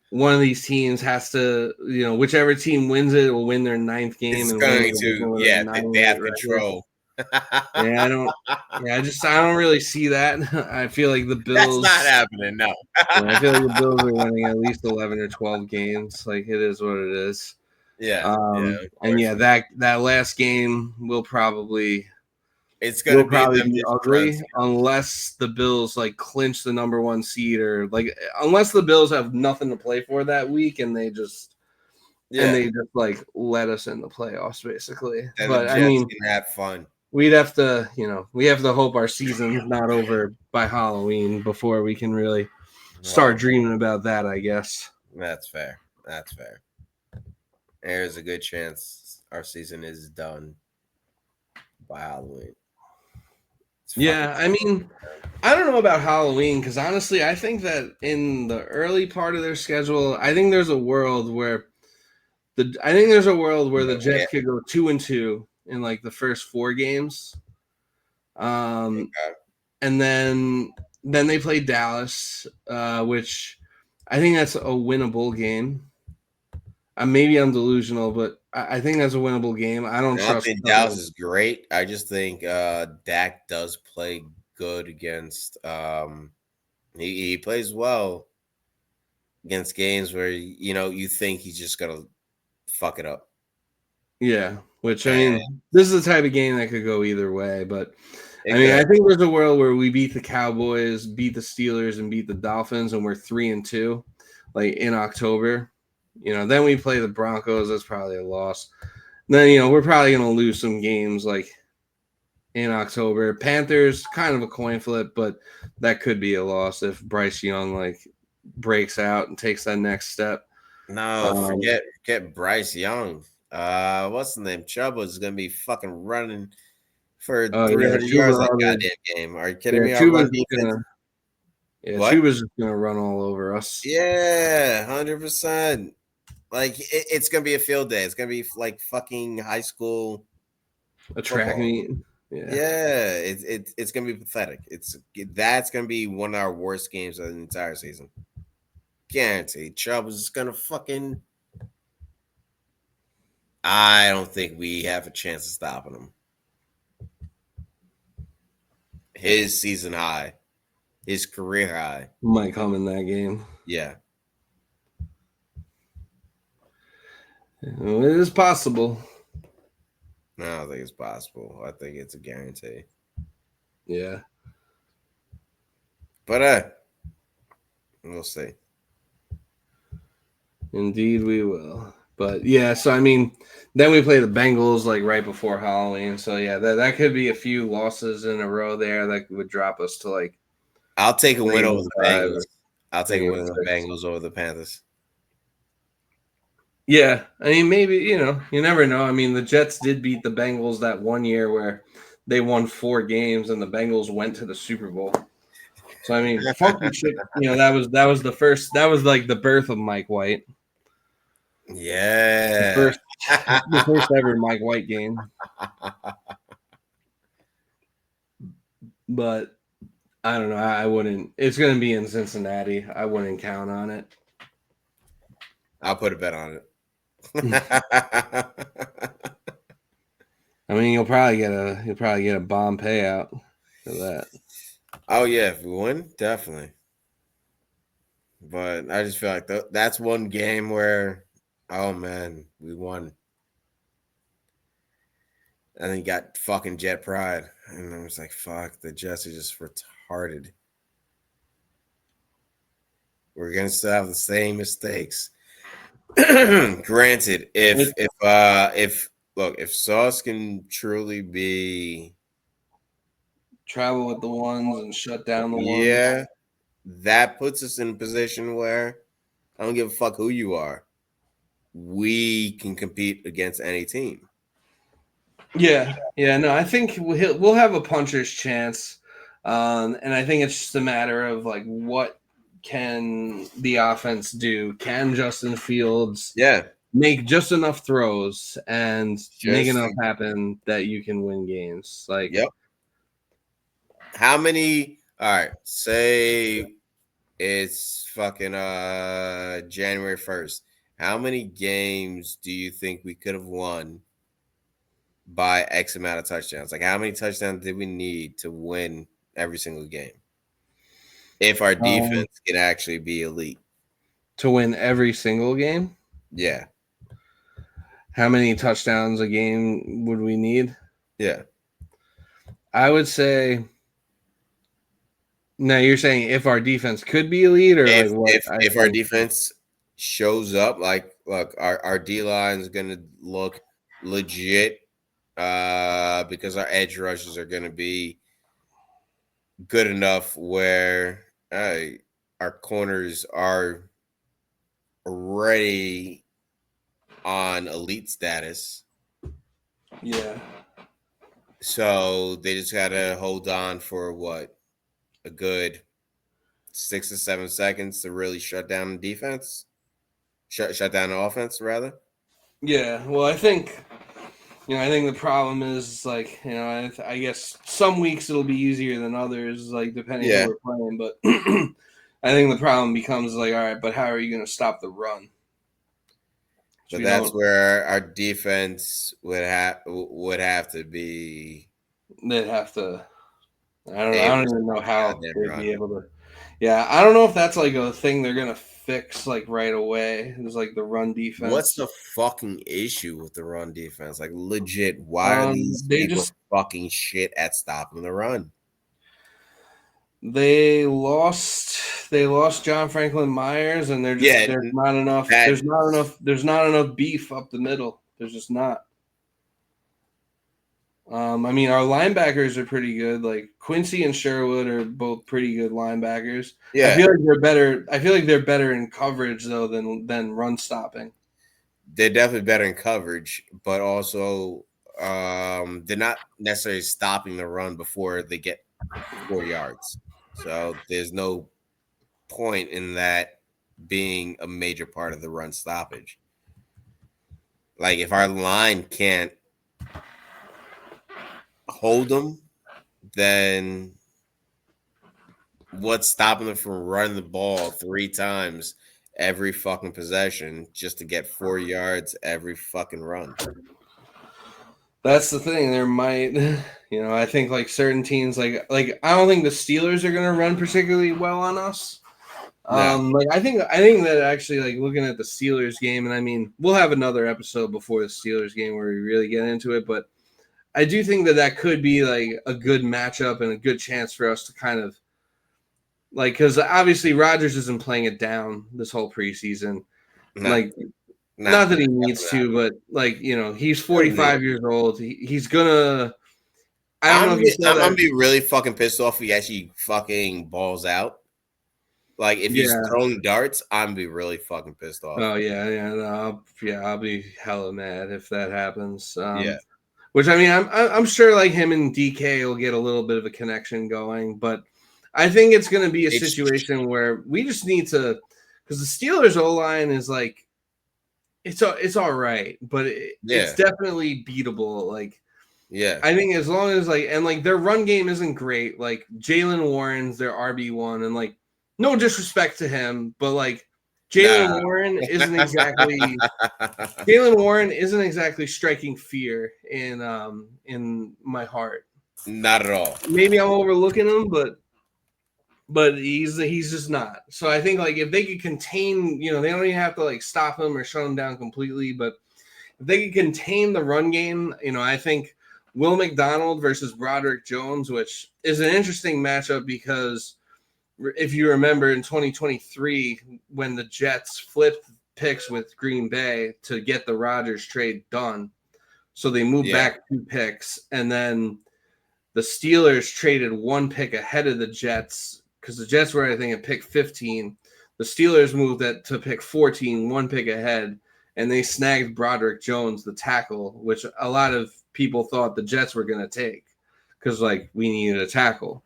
one of these teams has to, whichever team wins it will win their 9th game It's and win the going to, division with a yeah, they 9-8 have record. control. Yeah, I don't really see that. I feel like the That's Bills. not happening. No. Yeah, I feel like the Bills are winning at least 11 or 12 games. Like it is what it is. Yeah. Yeah. And yeah, Unfortunately, that last game will probably it's going to be them be just ugly grunting. unless the Bills like clinch the number 1 seed, or like unless the Bills have nothing to play for that week and they just Yeah. like let us in the playoffs basically. Then the But I Jets mean, can have fun. we'd have to, we have to hope our season's not over by Halloween before we can really start Well, dreaming about that, I guess. that's fair. That's fair. There's a good chance our season is done by Halloween. It's fucking Yeah, I mean, I don't know about Halloween because honestly, I think that in the early part of their schedule, I think there's a world where the yeah. Jets could go 2-2 in like the first 4 games. Okay. And then they play Dallas, which I think that's a winnable game. Maybe I'm delusional, but I think that's a winnable game. I don't I don't trust. think Dallas is great. I just think Dak does play good against. He plays well against games where you think he's just gonna fuck it up. Yeah, which I And mean, this is the type of game that could go either way. But I it mean, I could. think there's a world where we beat the Cowboys, beat the Steelers, and beat the Dolphins, and we're 3-2, like in October. Then we play the Broncos. That's probably a loss. Then we're probably gonna lose some games like in October. Panthers, kind of a coin flip, but that could be a loss if Bryce Young like breaks out and takes that next step. No, forget Bryce Young. What's the name? Chubb is gonna be fucking running for Oh yeah, 300 yards that goddamn game. Are you kidding me? Our run defense. What? Chuba's just gonna run all over us. Yeah, 100%. Like it's gonna be a field day. It's gonna be like fucking high school A track football. meet. Yeah, it's gonna be pathetic. That's gonna be one of our worst games of the entire season. Guaranteed. Chubb is gonna fucking. I don't think we have a chance of stopping him. His season high, his career high. Might come in that game. Yeah. It is possible. No, I don't think it's possible. I think it's a guarantee. Yeah. But we'll see. Indeed we will. But yeah, so I mean, then we play the Bengals like right before Halloween. So yeah, that could be a few losses in a row there that would drop us to like I'll take a win over the 3-5 Bengals. or I'll take a win over the 3-6. Bengals over the Panthers. Yeah, I mean, maybe you never know. I mean, the Jets did beat the Bengals that one year where they won 4 games and the Bengals went to the Super Bowl. So I mean, funky shit. That was the first. That was like the birth of Mike White. Yeah. The first ever Mike White game. But I don't know. I wouldn't. It's going to be in Cincinnati. I wouldn't count on it. I'll put a bet on it. I mean, you'll probably get a bomb payout. for that. Oh yeah, if we win, definitely. But I just feel like that's one game where, oh man, we won. And then you got fucking Jet Pride. And I was like, fuck, the Jets are just retarded. We're gonna still have the same mistakes. Granted, if Sauce can truly be Travel with the ones and shut down the ones. yeah, that puts us in a position where I don't give a fuck who you are. We can compete against any team. Yeah, no, I think we'll have a puncher's chance, and I think it's just a matter of like what can the offense do? Can Justin Fields Yeah, make just enough throws and make just enough happen that you can win games? Like, yep. How many? All right, say it's fucking January 1st. How many games do you think we could have won by X amount of touchdowns? Like how many touchdowns did we need to win every single game? If our defense can actually be elite. to win every single game. Yeah. How many touchdowns a game would we need? Yeah. I would say. Now you're saying if our defense could be elite, or like what? If our defense shows up, like look, our D line is gonna look legit because our edge rushes are gonna be good enough where our corners are already on elite status. Yeah. So they just gotta hold on for what a good 6 to 7 seconds to really shut down the defense, shut down the offense rather. Yeah. Well, I think the problem is like I guess some weeks it'll be easier than others, like depending who Yeah, we're playing. But I think the problem becomes like, all right, but how are you going to stop the run? but We that's don't. where our defense would have to be They'd have to. I able don't to even know how goddamn they'd be run. able to. Yeah, I don't know if that's like a thing they're gonna fix like right away. It's like the run What's defense. the fucking issue with the run defense? Like legit, why are these They people just fucking shit at stopping the run? they lost John Franklin Myers, and Yeah, there's not enough. that There's not enough beef up the middle. There's just not. I mean, our linebackers are pretty good. Like Quincy and Sherwood are both pretty good linebackers. I yeah, feel like they're better. I feel like they're better in coverage though than run stopping. they're definitely better in coverage, but also they're not necessarily stopping the run before they get 4 yards. So there's no point in that being a major part of the run stoppage. Like if our line can't hold them, then what's stopping them from running the ball 3 times every fucking possession just to get 4 yards every fucking run? That's the thing. There might, I think like certain teams, like I don't think the Steelers are going to run particularly well on us. No, Like I think that actually like looking at the Steelers game, and I mean we'll have another episode before the Steelers game where we really get into it, but I do think that could be like a good matchup and a good chance for us to kind of like because obviously Rodgers isn't playing it down this whole preseason. no, Like no, not that he needs definitely not. to, but like he's Doesn't need 45 it. years old. He's gonna. I don't know if you saw I'm that. gonna be really fucking pissed off if he actually fucking balls out. Like if he's Yeah. throwing darts, I'm gonna be really fucking pissed off. Oh yeah. No, I'll be hella mad if that happens. Yeah, Which I mean, I'm sure like him and DK will get a little bit of a connection going, but I think it's going to be a it's situation where we just need to, because the Steelers O line is like, it's all right, but it's yeah, definitely beatable. Like yeah. I think as long as like and like their run game isn't great. Like Jalen Warren's their RB1, and like no disrespect to him, but like Nah. Jalen Warren isn't exactly striking fear in my heart. Not at all. Maybe I'm overlooking him, but he's just not. So I think like if they could contain, they don't even have to like stop him or shut him down completely, but if they could contain the run game, I think Will McDonald versus Broderick Jones, which is an interesting matchup because if you remember in 2023 when the Jets flipped picks with Green Bay to get the Rodgers trade done, so they moved back 2 picks, and then the Steelers traded 1 pick ahead of the Jets because the Jets were, I think, at pick 15. The Steelers moved that to pick 14, 1 pick ahead, and they snagged Broderick Jones, the tackle, which a lot of people thought the Jets were going to take because, like, we needed a tackle.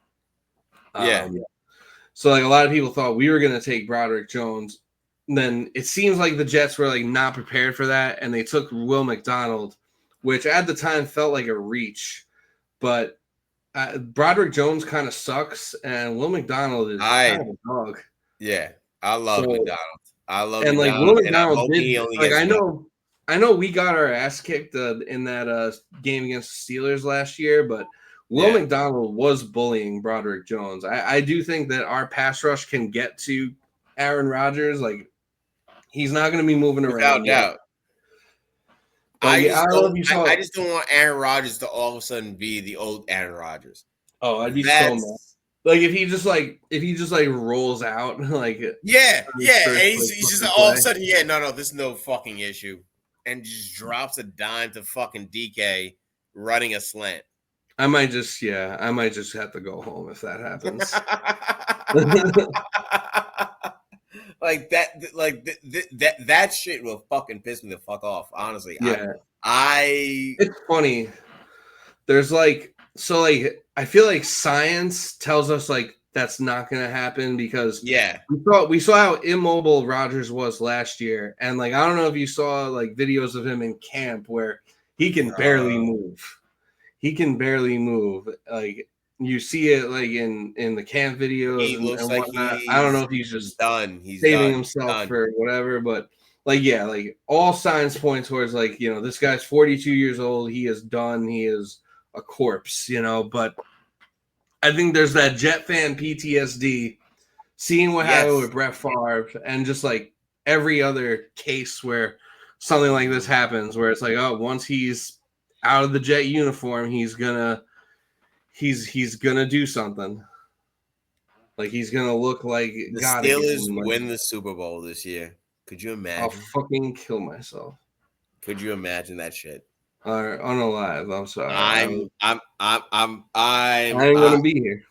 So, like, a lot of people thought we were going to take Broderick Jones. And then it seems like the Jets were, like, not prepared for that, and they took Will McDonald, which at the time felt like a reach. But Broderick Jones kind of sucks, and Will McDonald is kind of a dog. Yeah, I love McDonald. I love and McDonald, like Will McDonald did. Like I know we got our ass kicked in that game against the Steelers last year, but Will McDonald was bullying Broderick Jones. I do think that our pass rush can get to Aaron Rodgers. Like he's not going to be moving around. Without doubt. I just don't want Aaron Rodgers to all of a sudden be the old Aaron Rodgers. Oh, I'd be so mad. Like if he just rolls out like and he's just all of a sudden no this is no fucking issue and just drops a dime to fucking DK running a slant. I might just have to go home if that happens. Like that shit will fucking piss me the fuck off, honestly. Yeah. It's funny. There's I feel like science tells us like that's not going to happen because we saw how immobile Rodgers was last year, and like I don't know if you saw like videos of him in camp where he can barely move. He can barely move. Like you see it like in the camp videos. He looks like I don't know if he's just done. He's saving himself for whatever, but like all signs point towards like this guy's 42 years old. He is done. He is a corpse, but I think there's that Jet fan PTSD, seeing what happened with Brett Favre, and just like every other case where something like this happens, where it's like, oh, once he's out of the Jet uniform, he's gonna do something. Like he's gonna look like the Steelers win the Super Bowl this year. Could you imagine? I'll fucking kill myself. Could you imagine that shit? Unalive. I'm sorry. I'm gonna be here.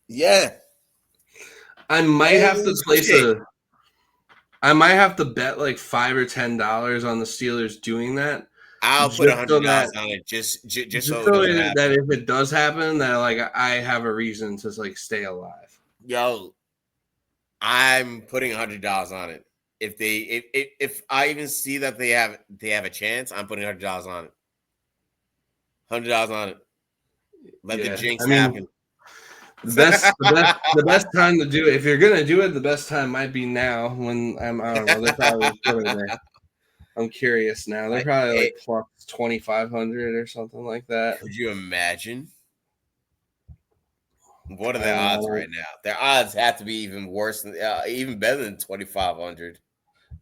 Yeah. I might have to place I might have to bet like $5 or $10 on the Steelers doing that. I'll put $100 on it just so that if it does happen, that like I have a reason to like stay alive. Yo, I'm putting $100 on it. If I even see that they have a chance, I'm putting $100 on it. $100 on it. Let the jinx happen. The best time to do it, if you're gonna do it, the best time might be now when I don't know. They're probably I'm curious now. They're probably like plus 2,500 or something like that. Could you imagine? What are their odds right now? Their odds have to be even worse than, even better than 2,500.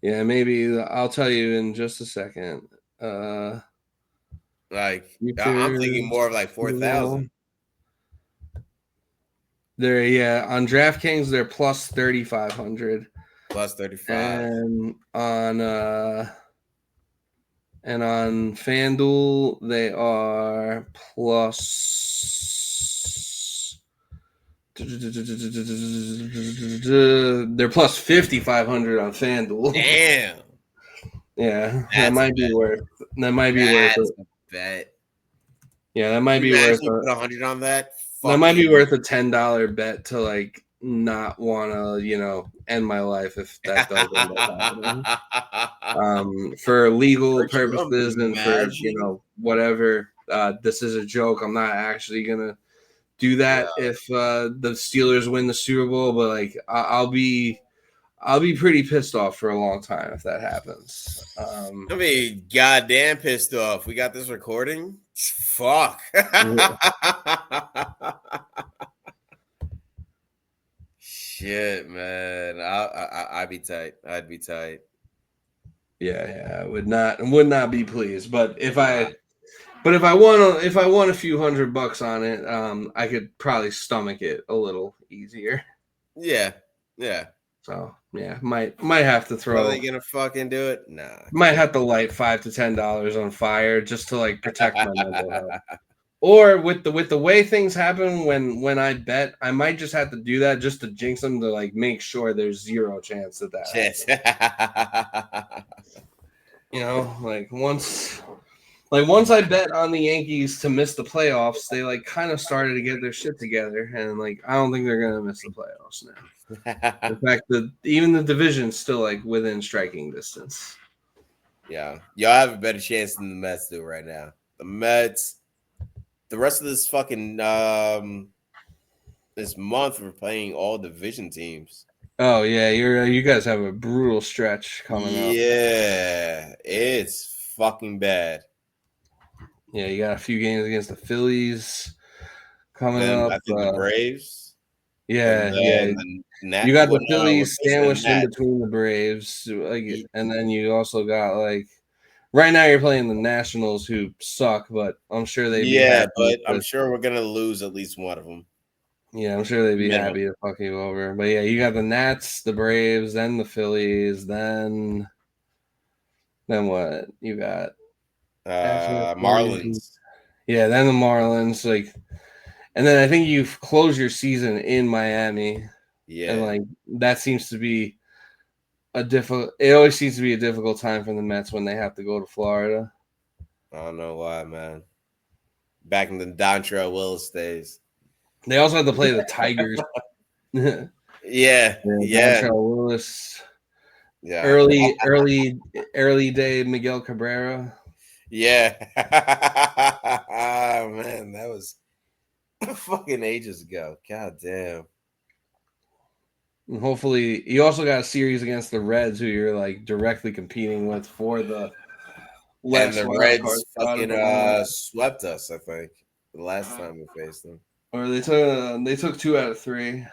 Yeah, maybe I'll tell you in just a second. I'm thinking more of like 4,000. They're on DraftKings they're plus 3,500. Plus 35. And on FanDuel they are plus. They're plus 5,500 on FanDuel. Damn. Yeah, that might be worth it. Bet. Yeah, that might be worth it. Put 100 on that. That might be worth a $10 bet to like not want to, end my life if that does end up happening. For legal purposes and for whatever. This is a joke. I'm not actually gonna do that if the Steelers win the Super Bowl, but like I'll be pretty pissed off for a long time if that happens. I mean, goddamn pissed off. We got this recording. Fuck. Shit, man. I'd be tight. I'd be tight. Yeah, I would not be pleased. But if I won a few $100 on it, I could probably stomach it a little easier. Yeah. Yeah. So yeah, might have to Are they throw. gonna fucking do it? Nah. Might have to light $5 to $10 on fire just to like protect my mental health. Or with the way things happen when I bet, I might just have to do that just to jinx them to like make sure there's zero chance that Shit. happens. You know, once I bet on the Yankees to miss the playoffs, they like kind of started to get their shit together, and like I don't think they're gonna miss the playoffs now. In fact, even the division's still like within striking distance. Yeah, y'all have a better chance than the Mets do right now. The Mets, the rest of this fucking this month, we're playing all division teams. Oh yeah, you guys have a brutal stretch coming up. Yeah, it's fucking bad. Yeah, you got a few games against the Phillies coming Then up. I think the Braves, and Yeah. then the Nat. You got Well, the no, we're Phillies facing the sandwiched in Nats. between the Braves, like, and then you also got like right now you're playing the Nationals who suck, but I'm sure they'd be Yeah, happy but I'm to. sure we're gonna lose at least one of them. Yeah, I'm sure they'd be Minimum. happy to fuck you over. But yeah, you got the Nats, the Braves, then the Phillies, then what? You got after the Phillies. Marlins. Yeah, then the Marlins, like, and then I think you close your season in Miami, and Yeah, like that seems to be a difficult. It always seems to be a difficult time for the Mets when they have to go to Florida. I don't know why, man. Back in the Dontrell Willis days. They also have to play the Tigers. Yeah, Yeah, yeah, Dontrell Willis, yeah, early day Miguel Cabrera. yeah. Oh, man, that was fucking ages ago. God damn. And hopefully, you also got a series against the Reds, who you're like directly competing with for the And last the wild card Reds spot at fucking the moment. swept us, I think, the last time we faced them. Or they took 2 out of 3.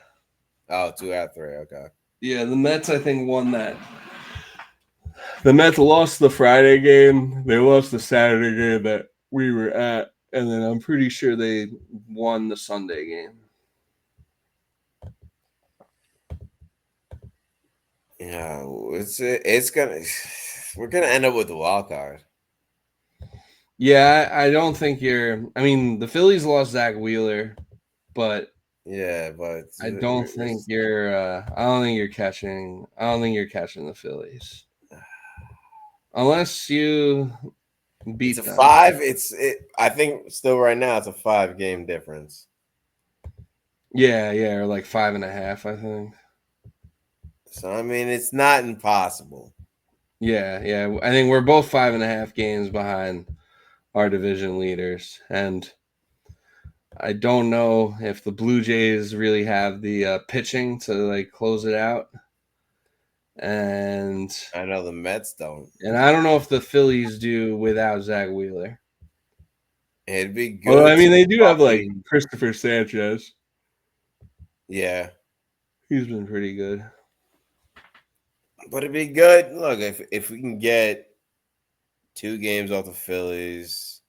Oh, 2 out of 3. Okay. Yeah, the Mets I think won that. The Mets lost the Friday game. They lost the Saturday game that we were at, and then I'm pretty sure they won the Sunday game. Yeah, it's gonna we're gonna end up with the wild card. Yeah, I don't think you're. I mean, the Phillies lost Zach Wheeler, but Yeah, but I don't think you're. I don't think you're catching. I don't think you're catching the Phillies unless you it's beat a them. 5. I think still right now it's a 5-game difference. Yeah, or like 5.5. I think. So I mean, it's not impossible. Yeah. I think we're both 5.5 games behind our division leaders, and I don't know if the Blue Jays really have the pitching to like close it out, and I know the Mets don't. I don't know if the Phillies do without Zach Wheeler. It'd be Although I good mean, to they do have like fucking Christopher Sanchez. yeah, He's been pretty good. but it'd be good. Look, if we can get 2 games off the Phillies,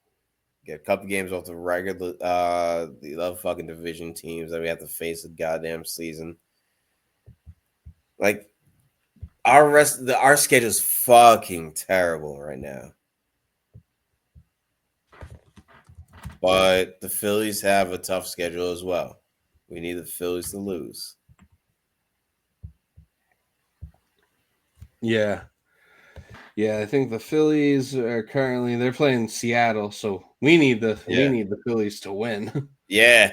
get a couple games off the regular the other fucking division teams that we have to face the goddamn season. Like our schedule's fucking terrible right now. But the Phillies have a tough schedule as well. We need the Phillies to lose. Yeah. I think the Phillies are currently they're playing Seattle, so we need the Phillies to win. Yeah.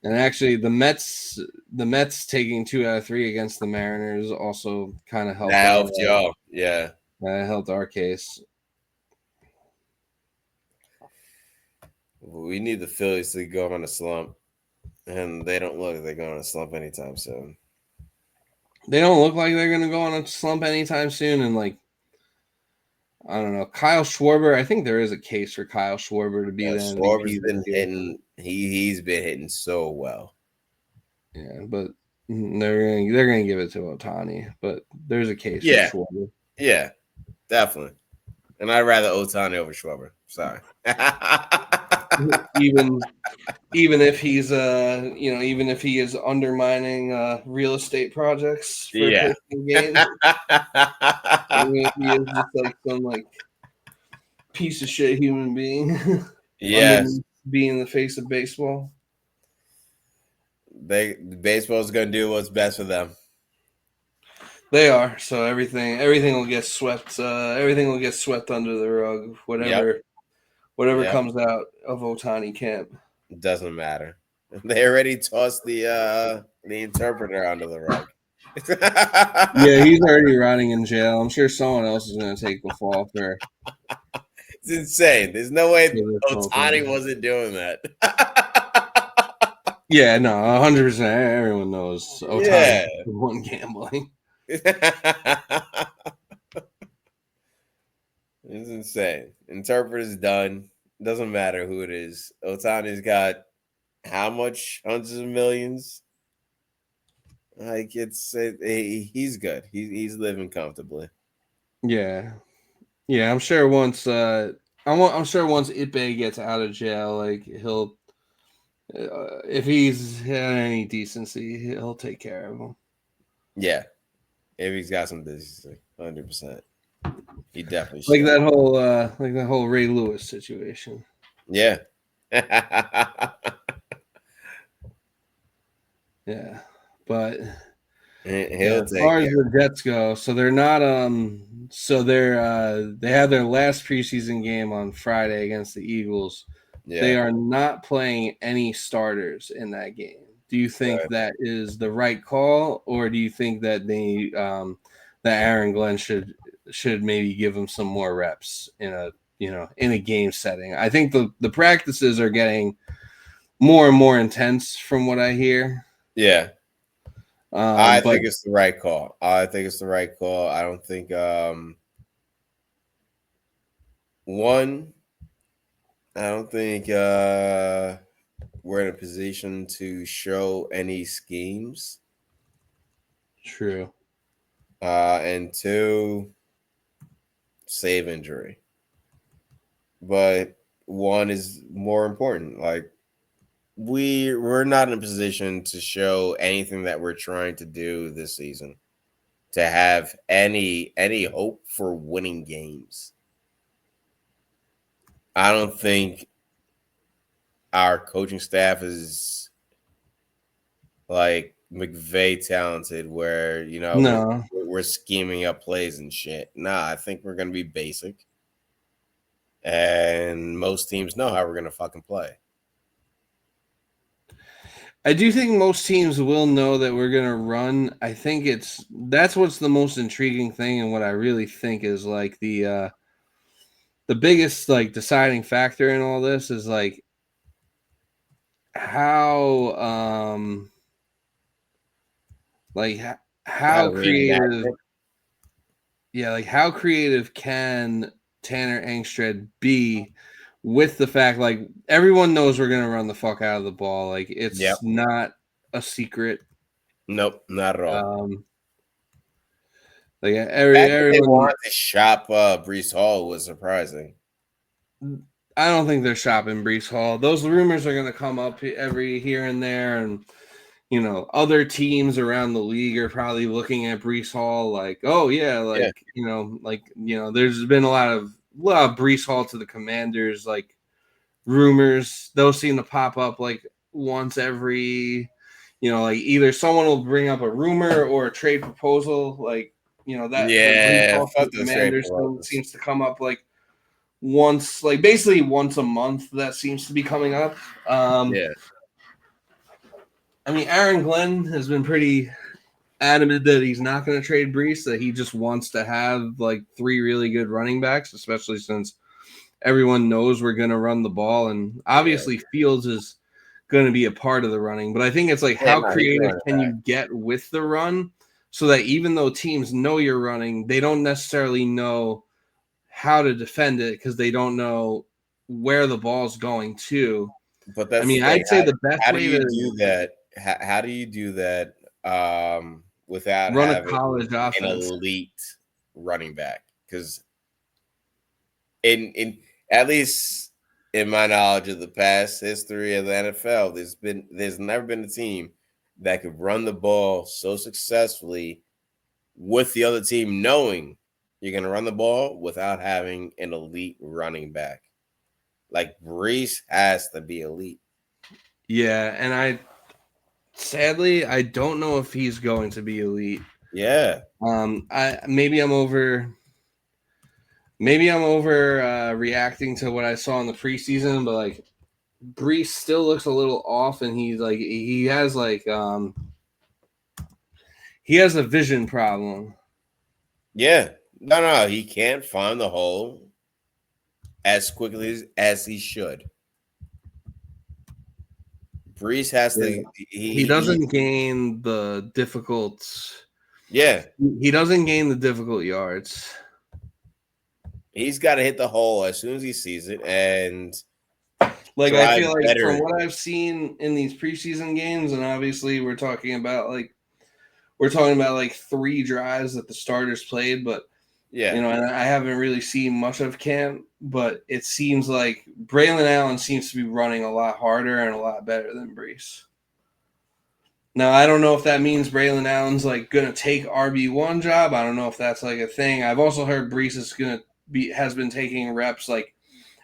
And actually, the Mets taking 2 out of 3 against the Mariners also kind of helped. That helped y'all. Yeah. That helped our case. We need the Phillies to go on a slump. And they don't look like they're going on a slump anytime soon. They don't look like they're going to go on a slump anytime soon. And like, I don't know. Kyle Schwarber, I think there is a case for Kyle Schwarber to be the Schwarber's MVP this been year. hitting. He's been hitting so well. Yeah, but they're gonna give it to Ohtani, but there's a case for Schwarber. Yeah, definitely. And I'd rather Ohtani over Schwarber. Sorry. even if he's even if he is undermining real estate projects for pitching games. Even if he is just like some like piece of shit human being. Yes. Being the face of baseball. Baseball's gonna do what's best for them. They are. So everything will get swept. Everything will get swept under the rug. Whatever comes out of Ohtani camp. It doesn't matter. They already tossed the interpreter under the rug. Yeah, he's already rotting in jail. I'm sure someone else is going to take the fall for. It's insane. There's no way Ohtani wasn't doing that. Yeah, no, 100%. Everyone knows Ohtani won gambling. It's insane. Interpreter's done. Doesn't matter who it is. Ohtani's got how much? Hundreds of millions. Like he's good. He's living comfortably. Yeah, I'm sure once I'm sure once Ippei gets out of jail, like he'll if he's had any decency, he'll take care of him. Yeah, if he's got some decency, 100%. He definitely like should. that whole Ray Lewis situation. Yeah. Yeah, but as far as the Jets go, so they're not they have their last preseason game on Friday against the Eagles. Yeah. They are not playing any starters in that game. Do you think that is the right call, or do you think that that Aaron Glenn should maybe give him some more reps in a game setting? I think the practices are getting more and more intense from what I hear. Yeah. I think it's the right call. I don't think we're in a position to show any schemes. True. And 2, save injury. But 1 is more important. Like we're not in a position to show anything that we're trying to do this season to have any hope for winning games. I don't think our coaching staff is like McVay talented where, we're scheming up plays and shit. Nah, I think we're going to be basic. And most teams know how we're going to fucking play. I do think most teams will know that we're going to run. I think that's what's the most intriguing thing, and what I really think is like the biggest like deciding factor in all this is like how creative how creative can Tanner Engstred be with the fact like everyone knows we're gonna run the fuck out of the ball. Like it's not a secret. Nope, not at all. Like everyone they wanted to shop Breece Hall was surprising. I don't think they're shopping Breece Hall. Those rumors are gonna come up every here and there, and other teams around the league are probably looking at Breece Hall like, oh yeah, there's been a lot of Breece Hall to the Commanders like rumors. Those seem to pop up like once every, like either someone will bring up a rumor or a trade proposal, like the Commanders seems to come up like once, like basically once a month. That seems to be coming up. I mean, Aaron Glenn has been pretty adamant that he's not going to trade Breece, that he just wants to have like 3 really good running backs, especially since everyone knows we're going to run the ball. And obviously Fields is going to be a part of the running. But I think it's like how creative can you get with the run so that even though teams know you're running, they don't necessarily know how to defend it because they don't know where the ball's going to. But I that's the mean, thing. I'd say the best How do way you to do that? How do you do that without run a having college an offense. elite running back? Because in at least in my knowledge of the past history of the NFL, there's never been a team that could run the ball so successfully with the other team knowing you're going to run the ball without having an elite running back. Like Brees has to be elite. Yeah, and sadly I don't know if he's going to be elite. Yeah. I maybe I'm over reacting to what I saw in the preseason, but like Brees still looks a little off, and he has a vision problem. Yeah. No, he can't find the hole as quickly as he should. Brees has Yeah. to He doesn't gain the difficult. yeah. He doesn't gain the difficult yards. He's got to hit the hole as soon as he sees it and Like I drive feel like from better. what I've seen in these preseason games, and obviously we're talking about like 3 drives that the starters played, but Yeah. and I haven't really seen much of camp, but it seems like Braylon Allen seems to be running a lot harder and a lot better than Brees. Now I don't know if that means Braylon Allen's like gonna take RB1 job. I don't know if that's like a thing. I've also heard Brees has been taking reps like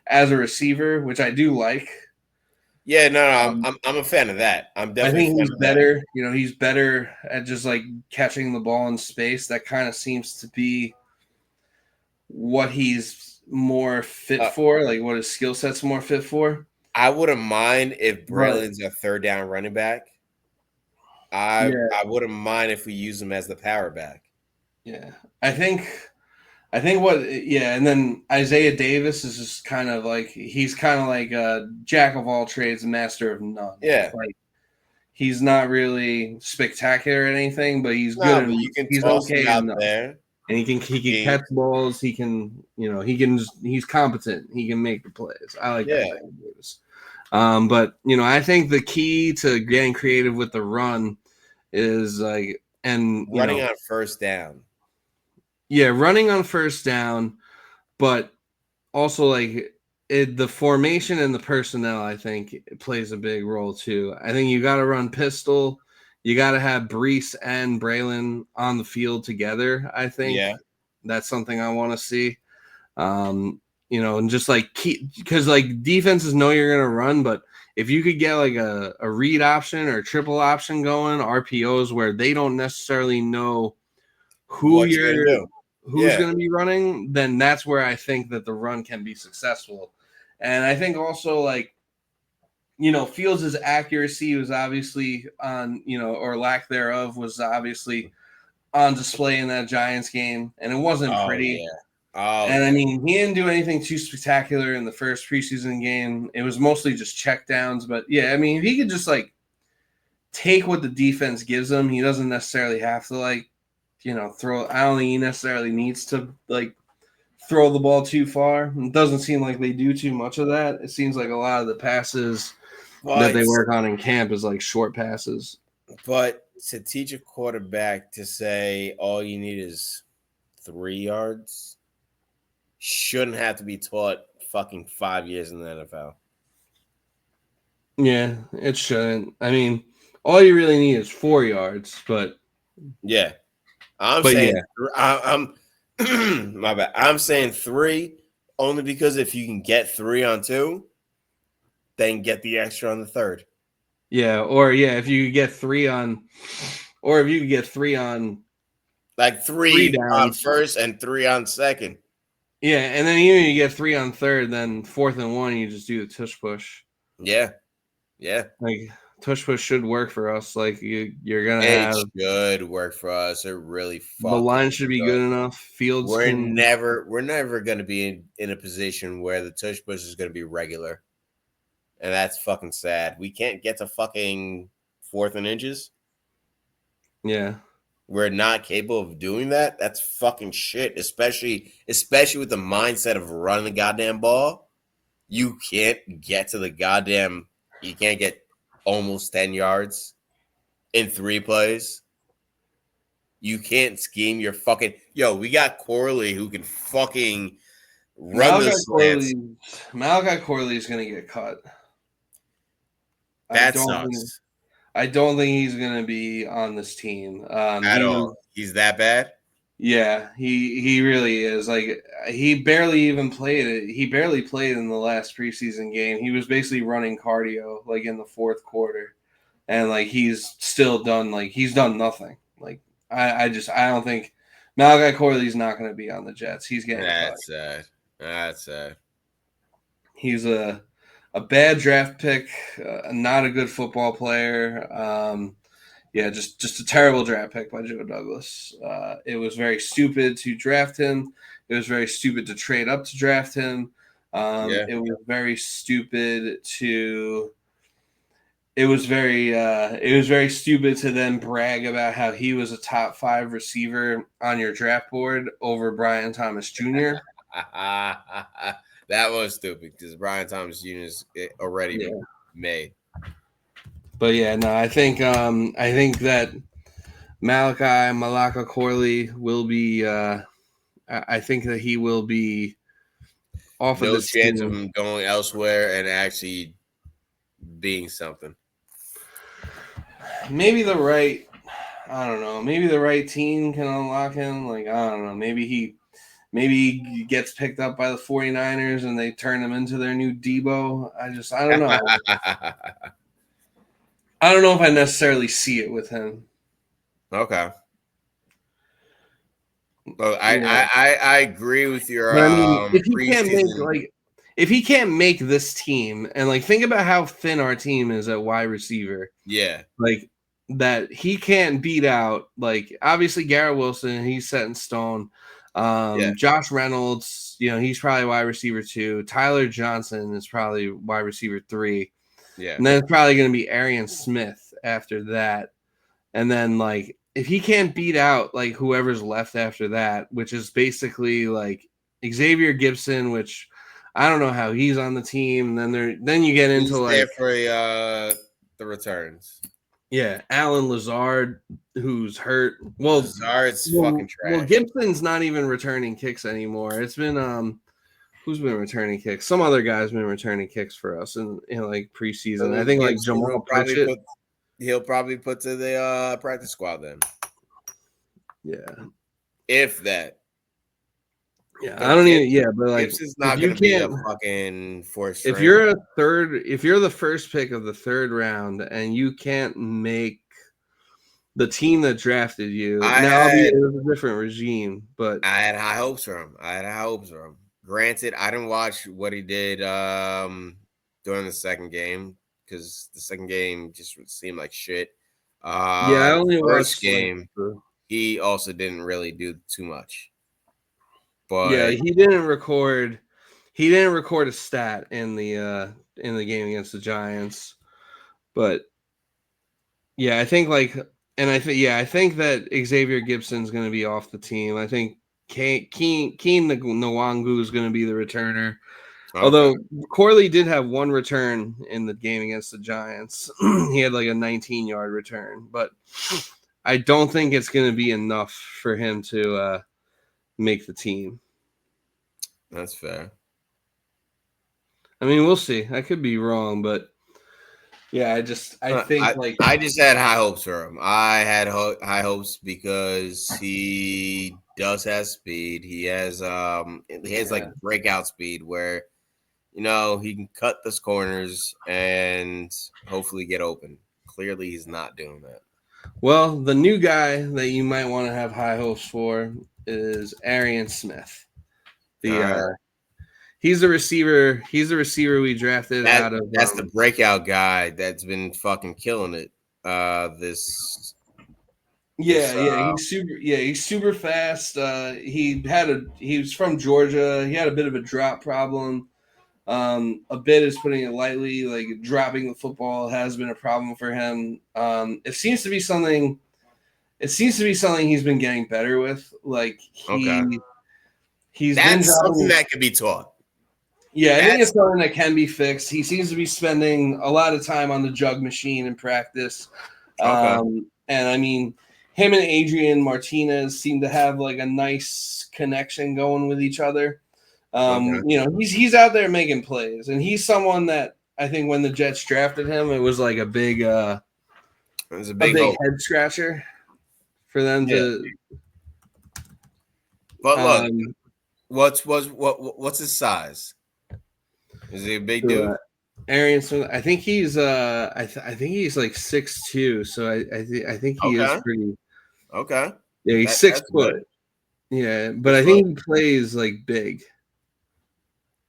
as a receiver, which I do like. Yeah, no, I'm a fan of that. I'm I definitely a think fan he's of that. better. He's better at just like catching the ball in space. That kind of seems to be what he's more fit Uh, for, like what his skill set's more fit for. I wouldn't mind if But Braylon's a third down running back. yeah, I wouldn't mind if we use him as the power back. yeah. I think and then Isaiah Davis is just he's kind of like a jack of all trades, master of none. Yeah. Like he's not really spectacular or anything, but he's good No, but and you can he's toss him okay out enough. there. And he can catch balls. He can he's competent. He can make the plays. I like Yeah. Isaiah Davis. But I think the key to getting creative with the run is Running on first down. yeah, running on first down, but also the formation and the personnel. I think it plays a big role too. I think you got to run pistol. You got to have Brees and Braylon on the field together. I think that's something I want to see. And just because defenses know you're gonna run, but if you could get like a read option or triple option going, RPOs where they don't necessarily know What you're gonna do? who's going to be running, then that's where I think that the run can be successful. And I think also Fields' accuracy was obviously on, or lack thereof was obviously on display in that Giants game, and it wasn't pretty. Yeah. Oh, and I mean, he didn't do anything too spectacular in the first preseason game. It was mostly just check downs. But yeah, I mean, if he could just take what the defense gives him, he doesn't necessarily have to throw. I don't think he necessarily needs to throw the ball too far. It doesn't seem like they do too much of that. It seems like a lot of the passes that they work on in camp is short passes. But to teach a quarterback to say all you need is 3 yards shouldn't have to be taught fucking 5 years in the NFL. Yeah, it shouldn't. I mean, all you really need is 4 yards, but yeah. I'm my bad. I'm saying 3 only because if you can get 3 on 2, then get the extra on the third. Yeah, if you could get 3 on, or if you could get 3 on, like 3 on first and 3 on second. Yeah, and then even if you get 3 on third, then 4th and 1, you just do the tush push. Yeah. Tush push should work for us. You're gonna it should work for us. It really the line should be good enough. Fields we're never gonna be in a position where the tush push is gonna be regular. And that's fucking sad. We can't get to fucking 4th and inches. Yeah. we're not capable of doing that, that's fucking shit. Especially with the mindset of running the goddamn ball. You can't get to the goddamn. You can't get almost 10 yards in 3 plays. You can't scheme your fucking. Yo, we got Corley who can fucking run the slants. Malachi Corley is going to get cut. That sucks. I don't think he's going to be on this team At all. He's that bad? Yeah, he really is. Like, he barely even played it. He barely played in the last preseason game. He was basically running cardio like in the fourth quarter, and like he's done nothing. Like I don't think Malachi Corley's not going to be on the Jets. He's getting cut. Sad. That's sad. He's a bad draft pick, not a good football player. Yeah, just a terrible draft pick by Joe Douglas. It was very stupid to draft him. It was very stupid to trade up to draft him. It was very stupid to. It was very stupid to then brag about how he was a top 5 receiver on your draft board over Brian Thomas Jr. That was stupid because Brian Thomas Jr. is already made. But yeah, no, I think that Malachi Corley will be. I think that he will be off of this chance team. of him going elsewhere and actually being something. Maybe the right team can unlock him. Like, I don't know. Maybe he gets picked up by the 49ers and they turn him into their new Debo. I don't know. I don't know if I necessarily see it with him. Okay. Well, I agree with your. But I mean, if he can't make this team, and like think about how thin our team is at wide receiver. Yeah. Like that he can't beat out. Like obviously Garrett Wilson, he's set in stone. Josh Reynolds, he's probably wide receiver 2. Tyler Johnson is probably wide receiver 3. Yeah. And then it's probably going to be Arian Smith after that. And then, like, if he can't beat out, like, whoever's left after that, which is basically, like, Xavier Gibson, which I don't know how he's on the team. And then you get into, he's like... there for the returns. Yeah, Alan Lazard, who's hurt. Well, Lazard's fucking trash. Well, Gibson's not even returning kicks anymore. It's been... Who's been returning kicks? Some other guy's been returning kicks for us in like preseason. I think like Jamal Pritchett. He'll probably put to the practice squad then. Yeah. If that. Yeah, I don't even. Yeah, but like Gibson's not going to be a fucking fourth. If you're the first pick of the 3rd round and you can't make the team that drafted you, it was a different regime, but I had high hopes for him. Granted, I didn't watch what he did during the second game because the second game just seemed like shit. I only first game. He also didn't really do too much. But yeah, he didn't record a stat in the game against the Giants. But yeah, I think I think that Xavier Gibson's going to be off the team. I think Keen Nwangu is going to be the returner. Okay. Although Corley did have 1 return in the game against the Giants. He had like a 19-yard return, but I don't think it's going to be enough for him to make the team. That's fair. I mean, we'll see. I could be wrong, but yeah, I just had high hopes for him. I had high hopes because he does have speed. He has like breakout speed where he can cut those corners and hopefully get open. Clearly, he's not doing that. Well, the new guy that you might want to have high hopes for is Arian Smith. He's the receiver. He's the receiver we drafted out of. That's the breakout guy that's been fucking killing it. He's super fast. He was from Georgia. He had a bit of a drop problem. A bit is putting it lightly. Like dropping the football has been a problem for him. It seems to be something it seems to be something he's been getting better with. Like he's been That's something dropping. that could be taught. Yeah, I think it's something that can be fixed. He seems to be spending a lot of time on the jug machine in practice. And I mean, him and Adrian Martinez seem to have like a nice connection going with each other. You know, he's out there making plays, and he's someone that I think when the Jets drafted him, it was like a big it was a big big head scratcher for them to. But look, what's his size? Is he a big dude? Arian Smith, I think he's I think he's like 6'2", so I think he is pretty okay. Yeah, he's 6 foot. Good. Yeah, but I think he plays like big.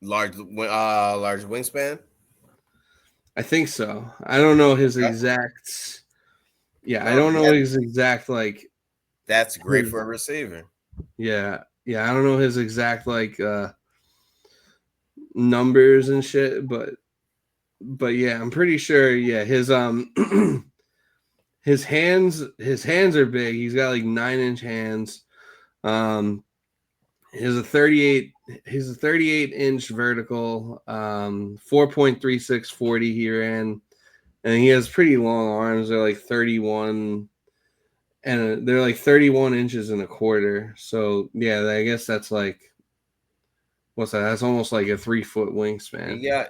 Large wingspan? I think so. I don't know his exact I don't know his exact like that's great for a receiver. Yeah. I don't know his exact like numbers and shit, but yeah, I'm pretty sure his his hands are big. He's got like 9-inch hands. He's a 38-inch vertical, 4.36 40 he ran, and he has pretty long arms. They're like 31 and they're like 31 inches and a quarter. So yeah, I guess that's like, what's that? That's almost like a 3-foot wingspan. Yeah.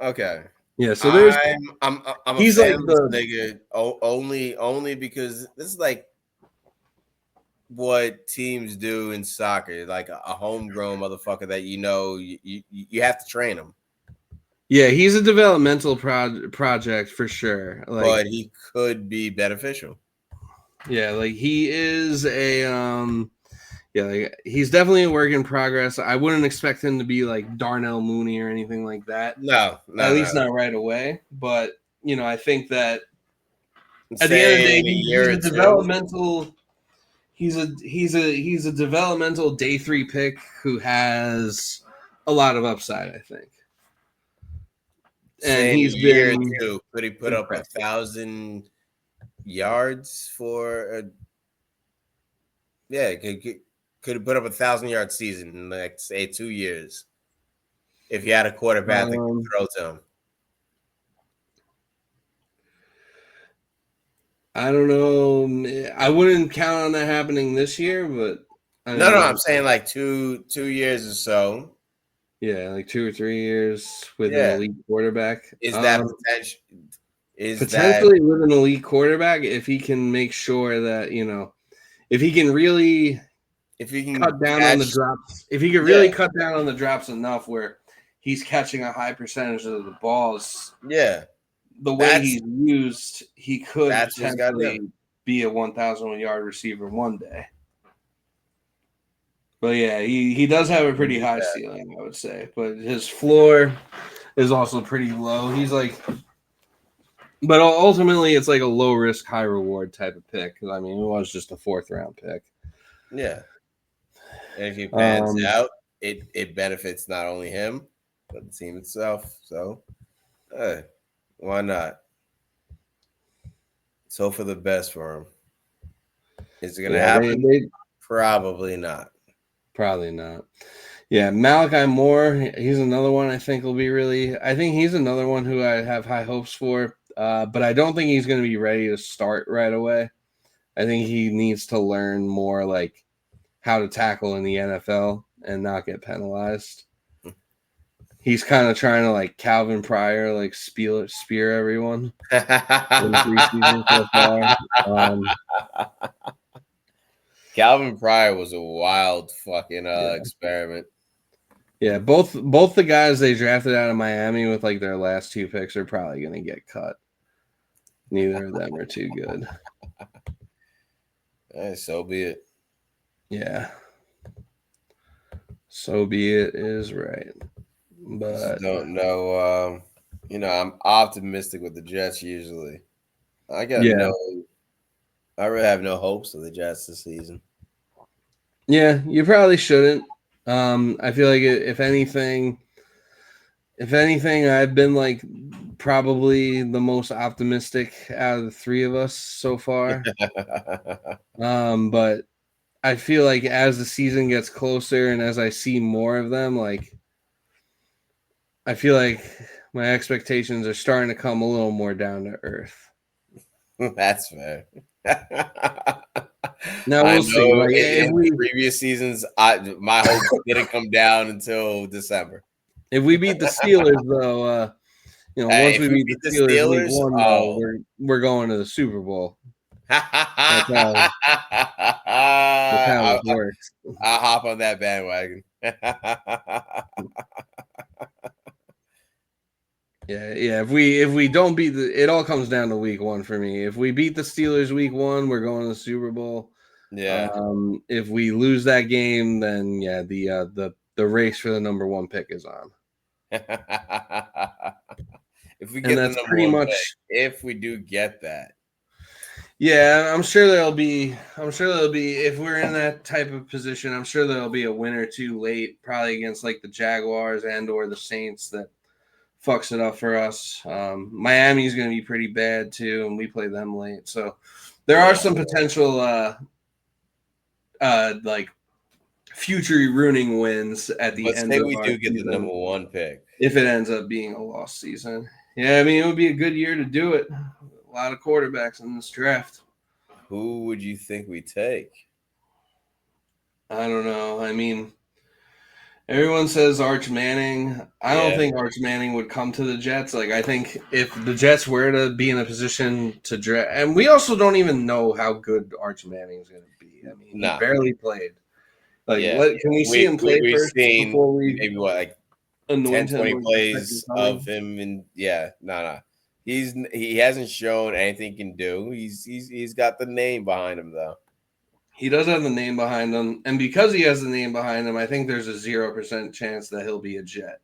Okay. Yeah, so there's I'm he's a fan like of this nigga only because this is like what teams do in soccer, like a homegrown motherfucker that you have to train him. Yeah, he's a developmental project for sure. Like, but he could be beneficial. Yeah, like he is a like he's definitely a work in progress. I wouldn't expect him to be like Darnell Mooney or anything like that. No, at least not right away. But you know, I think that at the end of the day, he's a developmental. He's a developmental day 3 pick who has a lot of upside, I think. And he's been two. Could he put up 1,000 yards for? Could he put up 1,000-yard season in like say 2 years if you had a quarterback that could throw to him? I don't know. I wouldn't count on that happening this year, but no, I'm saying like 2 years or so. Yeah, like 2 or 3 years with an elite quarterback. Is that potential? Potentially with an elite quarterback, if he can make sure that if he can really, cut down on the drops, if he can really cut down on the drops enough where he's catching a high percentage of the balls. Yeah. The way he's used, he could potentially be a 1,000-yard receiver one day. But yeah, he does have a pretty high ceiling, I would say. But his floor is also pretty low. He's like, but ultimately, it's like a low risk, high reward type of pick. I mean, it was just a 4th round pick. Yeah. And if he pans out, it benefits not only him, but the team itself. So, why not? So for the best for him. Is it going to happen? Probably not. Probably not. Yeah, Malachi Moore, he's another one I think will be really – I think he's another one who I have high hopes for, but I don't think he's going to be ready to start right away. I think he needs to learn more like how to tackle in the NFL and not get penalized. He's kind of trying to like Calvin Pryor, like spear everyone in preseason so far. Calvin Pryor was a wild fucking experiment. Yeah, both the guys they drafted out of Miami with like their last 2 picks are probably going to get cut. Neither of them are too good. So be it. Yeah. So be it is right. But I don't know. I'm optimistic with the Jets usually. I really have no hopes of the Jets this season. Yeah, you probably shouldn't. I feel like if anything, I've been like probably the most optimistic out of the three of us so far. But I feel like as the season gets closer and as I see more of them, like I feel like my expectations are starting to come a little more down to earth. That's fair. Now I we'll see. know Like if in we previous seasons, my hopes didn't come down until December. beat the Steelers though, once If we we beat the beat the Steelers week Steelers, one though, oh, we're going to the Super Bowl. That's how I'll, it works. I'll hop on that bandwagon. Yeah. If we don't beat it all comes down to week one for me. If we beat the Steelers week one, we're going to the Super Bowl. Yeah. If we lose that game, then yeah, the race for the number one pick is on. If we And get the that's number pretty one much pick, if we do get that. Yeah, I'm sure there'll be if we're in that type of position, I'm sure there'll be a win or two late, probably against like the Jaguars and or the Saints that fucks it up for us. Miami's going to be pretty bad too, and we play them late. So there are some potential like future ruining wins at the But end say of we our do get the season number one pick. if it ends up being a lost season. Yeah, I mean it would be a good year to do it. A lot of quarterbacks in this draft. Who would you think we take? I don't know. I mean, everyone says Arch Manning. I don't think Arch Manning would come to the Jets. Like, I think if the Jets were to be in a position to draft, and we also don't even know how good Arch Manning is going to be. I mean, he barely played. Like, can we see him play we've first seen before we maybe what, like 10, anoint him 20 like plays of him, and no. He hasn't shown anything he can do. He's got the name behind him though. He does have the name behind him, and because he has the name behind him, I think there's a 0% chance that he'll be a Jet.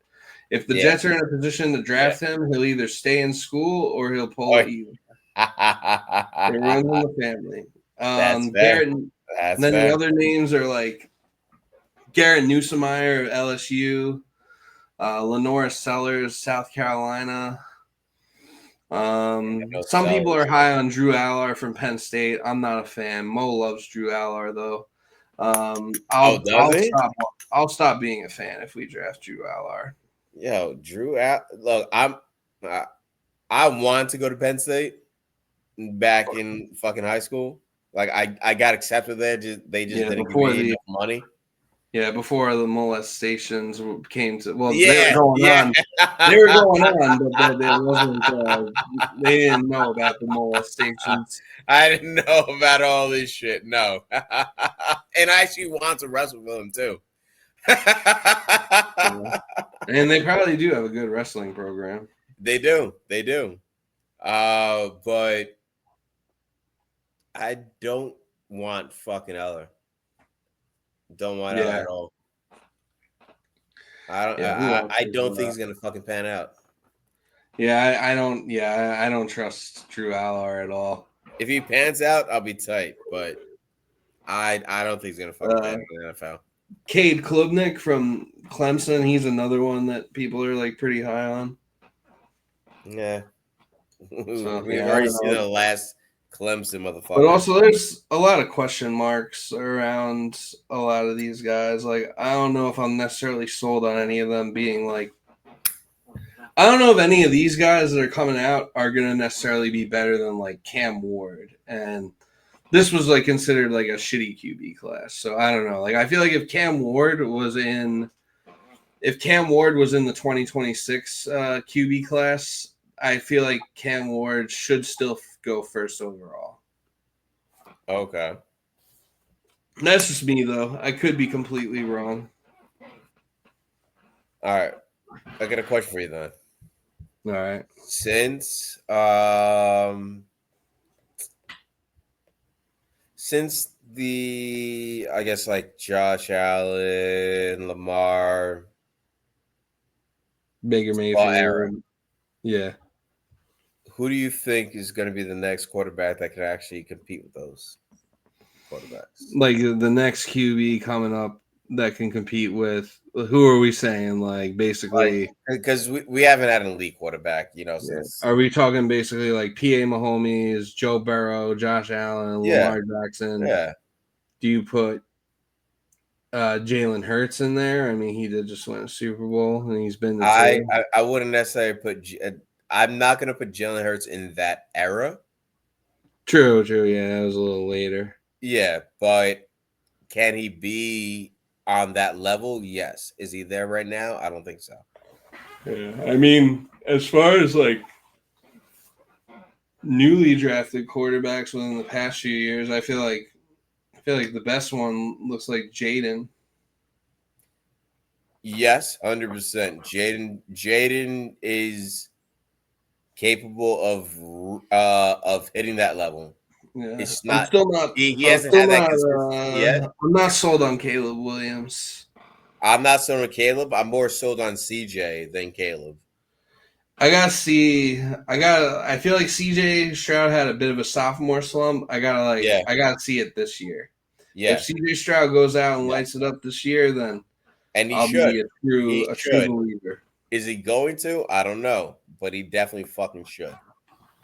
If the Jets are in a position to draft him, he'll either stay in school or he'll pull a Eli. It runs in the family. That's fair. Garrett, That's then fair. the other names are like Garrett Newsomeyer of LSU, Lenora Sellers, South Carolina. Some people are high on Drew Aller from Penn State. I'm not a fan. Mo loves Drew Aller though. I'll stop being a fan if we draft Drew Aller. Yo, Drew, look, I wanted to go to Penn State back in fucking high school. Like I got accepted there. They just didn't give me enough money. Yeah, before the molestations came to, they were going on. They were going on, but it wasn't. They didn't know about the molestations. I didn't know about all this shit. No, and I actually want to wrestle with them too. And they probably do have a good wrestling program. They do. But I don't want fucking Eller. Don't want Eller at all. I don't think he's gonna fucking pan out. Yeah, I don't. Yeah, I don't trust Drew Aller at all. If he pans out, I'll be tight. But I don't think he's gonna fucking pan out in the NFL. Cade Klubnik from Clemson. He's another one that people are like pretty high on. Yeah, we've already seen the last Clemson motherfucker. But also, there's a lot of question marks around a lot of these guys. Like, I don't know if I'm necessarily sold on any of them being like. I don't know if any of these guys that are coming out are going to necessarily be better than like Cam Ward. And this was like considered like a shitty QB class. So I don't know. Like, I feel like if Cam Ward was in the 2026 QB class, I feel like Cam Ward should still go first overall. Okay. That's just me, though. I could be completely wrong. All right. I got a question for you then. All right. Since the, I guess, like Josh Allen, Lamar, Baker Mayfield. Yeah. Who do you think is going to be the next quarterback that could actually compete with those quarterbacks? Like the next QB coming up that can compete with. Who are we saying? Like basically, because we haven't had an elite quarterback, since. are we talking basically like P.A. Mahomes, Joe Burrow, Josh Allen, Yeah, Lamar Jackson? yeah. Do you put Jalen Hurts in there? I mean, he did just win a Super Bowl, and he's been to I, two. I I wouldn't necessarily I'm not going to put Jalen Hurts in that era. True. Yeah, that was a little later. Yeah, but can he be on that level? Yes. Is he there right now? I don't think so. Yeah, I mean, as far as like newly drafted quarterbacks within the past few years, I feel like the best one looks like Jaden. Yes, 100%. Jaden is capable of hitting that level. Yeah, It's I'm not still not. he I'm hasn't still had that not. consistency yet. I'm not sold on Caleb Williams. I'm not sold on Caleb. I'm more sold on CJ than Caleb. I gotta see. I feel like CJ Stroud had a bit of a sophomore slump. Yeah, I gotta see it this year. If yeah, CJ Stroud goes out and yeah. lights it up this year, then And he I'll should. be He a true should. believer. Is he going to? I don't know, but he definitely fucking should.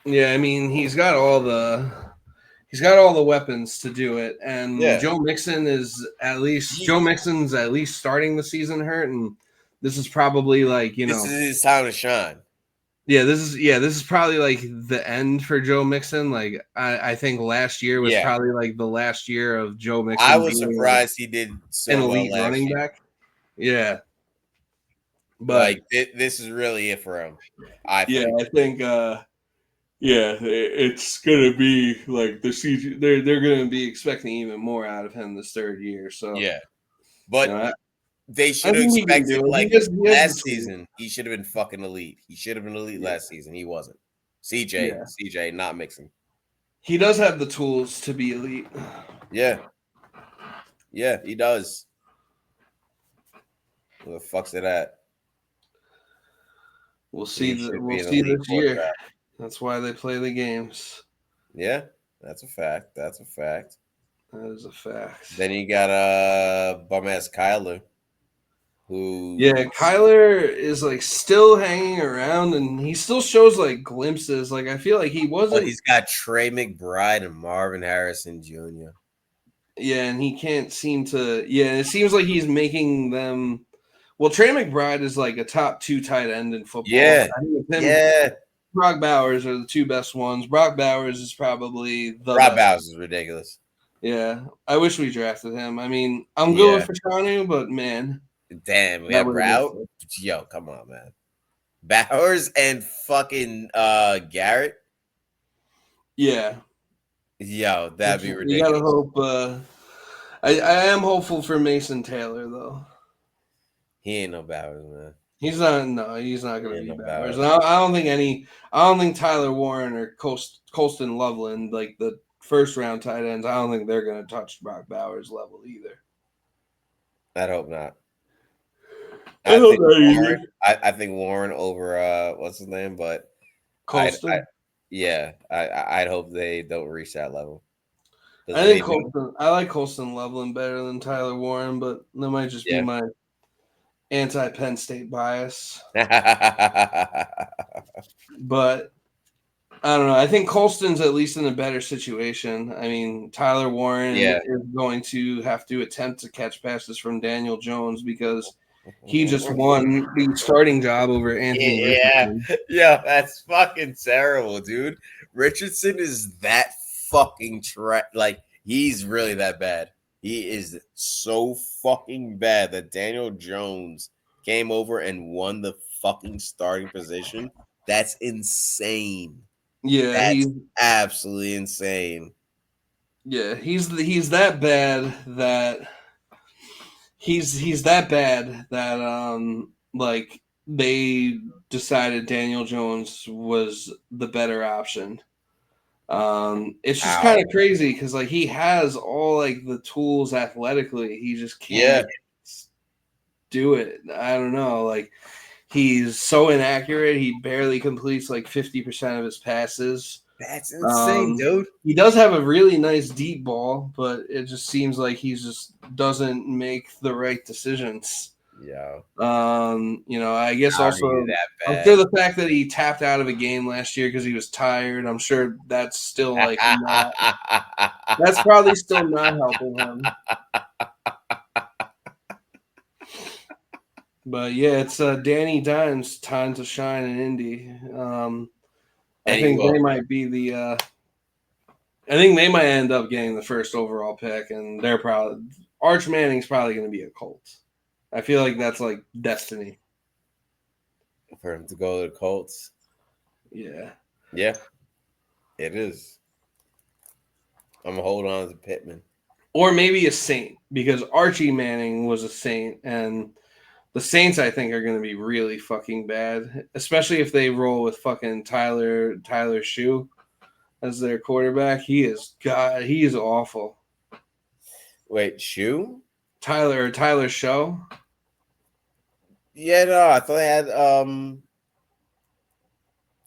Yeah, I mean he's got all the weapons to do it, and Yeah. Joe Mixon's at least starting the season hurt, and this is probably like This is his time to shine. this is probably like the end for Joe Mixon. Like I think last year was probably like the last year of Joe Mixon I was being surprised he did an so well elite last running year. back. Yeah, but Like this is really it for him. I think. I think it's gonna be like the CG. They're gonna be expecting even more out of him this third year. So Yeah, but I they I should have think he can expected do it. like He has the last tools. season. He should have been fucking elite. He should have been elite Yeah, last season. He wasn't. CJ, yeah. CJ, not mixing. He does have the tools to be elite. Yeah, yeah, he does. Where the fuck's it at? We'll He see. should We'll be an see elite this year. quarterback. That's why they play the games. Yeah, that's a fact. That's a fact. That is a fact. Then you got bum ass Kyler, who Yeah, Kyler is like still hanging around, and he still shows like glimpses. Like I feel like he wasn't. he's got Trey McBride and Marvin Harrison Jr. Yeah, and he can't seem to. Yeah, it seems like he's making them. Well, Trey McBride is like a top 2 tight end in football. Yeah, I think with him, yeah. Brock Bowers are the 2 best ones. Brock Bowers is probably the Rob best. Bowers is ridiculous. Yeah, I wish we drafted him. I mean, I'm Yeah. good with Fashanu, but man, Damn, we that have would've been Route. sick. Yo, come on, man. Bowers and fucking Garrett. Yeah, Yo, that'd be you ridiculous. gotta hope. I am hopeful for Mason Taylor though. He ain't no Bowers, man. He's not. No, he's not He going to ain't be no Bowers. Bowers. And I don't think any. I don't think Tyler Warren or Colston Loveland, like the first round tight ends. I don't think they're going to touch Brock Bowers level either. I'd hope not. I hope not either. I think Warren over what's his name, but Colston. I'd hope they don't reach that level. I think Colston. I like Colston Loveland better than Tyler Warren, but that might just be my anti-Penn State bias. But I don't know. I think Colston's at least in a better situation. I mean, Tyler Warren is going to have to attempt to catch passes from Daniel Jones because he just won the starting job over Anthony Richardson. Yeah, that's fucking terrible, dude. Richardson is that fucking like he's really that bad. He is so fucking bad that Daniel Jones came over and won the fucking starting position. That's insane. Yeah, that's absolutely insane. Yeah, he's that bad that he's that bad that like they decided Daniel Jones was the better option. It's just kind of crazy because like he has all like the tools athletically, he just can't do it. I don't know, like he's so inaccurate. He barely completes like 50% of his passes. That's insane, dude. He does have a really nice deep ball, but it just seems like he just doesn't make the right decisions. Yeah. I guess How are you also that I'm bad? sure the fact that he tapped out of a game last year because he was tired, I'm sure that's still like not. That's probably still not helping him. But yeah, it's Danny Dimes' time to shine in Indy. I And he think they will. might be the. I think they might end up getting the first overall pick, and they're probably Arch Manning's probably going to be a Colt. I feel like that's like destiny. For him to go to the Colts. Yeah. Yeah, it is. I'm gonna hold on to Pittman. Or maybe a Saint, because Archie Manning was a Saint, and the Saints I think are going to be really fucking bad, especially if they roll with fucking Tyler Shue as their quarterback. He is awful. Wait, Shoe? Tyler Show. Yeah, no, I thought they had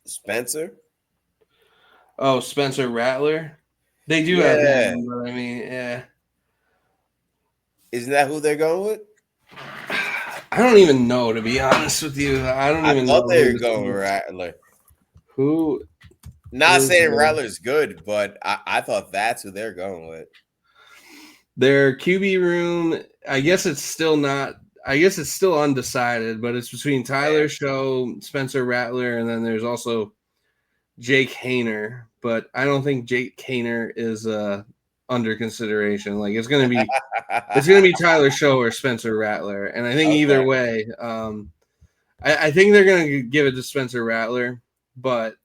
Spencer. Oh, Spencer Rattler. They do have Yeah, him, but I mean, yeah. isn't that who they're going with? I don't even know, to be honest with you. I don't I even thought know they who were this going with is. Rattler. Who Not is saying Rattler's good, but I thought that's who they're going with. their QB room? I guess it's still not. I guess it's still undecided, but it's between Tyler Show, Spencer Rattler, and then there's also Jake Hayner. But I don't think Jake Hayner is under consideration. Like it's gonna be Tyler Show or Spencer Rattler, and I think either Okay. way, I think they're gonna give it to Spencer Rattler, but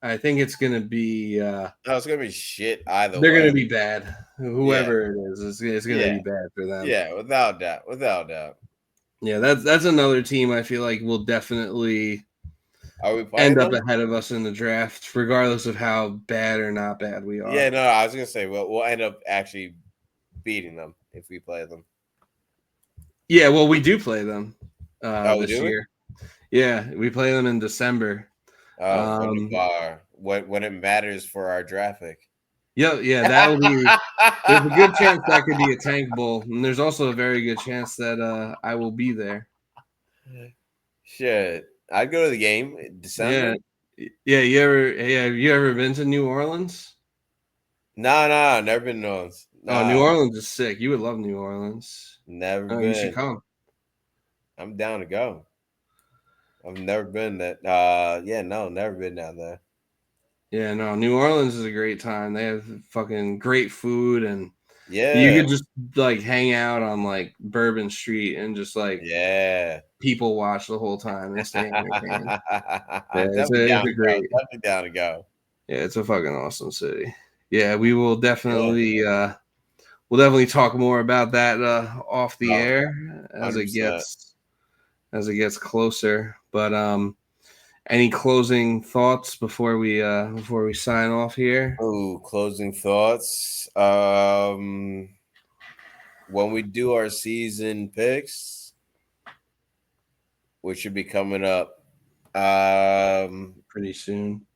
I think it's gonna be No, it's gonna be shit either they're way. gonna be bad. Yeah, Whoever it is, it's gonna yeah, be bad for them. yeah, without doubt, without doubt. Yeah, that's another team I feel like will definitely Are we end playing up them? ahead of us in the draft, regardless of how bad or not bad we Yeah, are. no, I was gonna say we'll end up actually beating them if we play them. Yeah, well, we do play them Oh, this do we? year. Yeah, we play them in December. Oh, when the Um, bar when it matters for our draft pick. yeah, that will be. There's a good chance that could be a tank bowl, and there's also a very good chance that I will be there. Shit, I'd go to the game in Yeah, December. yeah. Have you ever been to New Orleans? No, never been those. Oh, New Nah, Orleans is sick. You would love New Orleans. never Oh, you should been. come. I'm down to go. I've never been that. Yeah, no, never been down there. Yeah, no, New Orleans is a great time. They have fucking great food, and you Yeah, could just like hang out on like Bourbon Street and just like yeah. people watch the whole time and stay entertained. Yeah, I'm definitely it's down a to go. great. Definitely down to go. Yeah, it's a fucking awesome city. Yeah, we will Yeah, definitely we'll definitely talk more about that off the no, air 100%. as it gets closer. But any closing thoughts before we sign off here? Oh, closing thoughts. When we do our season picks, which should be coming up, Pretty soon.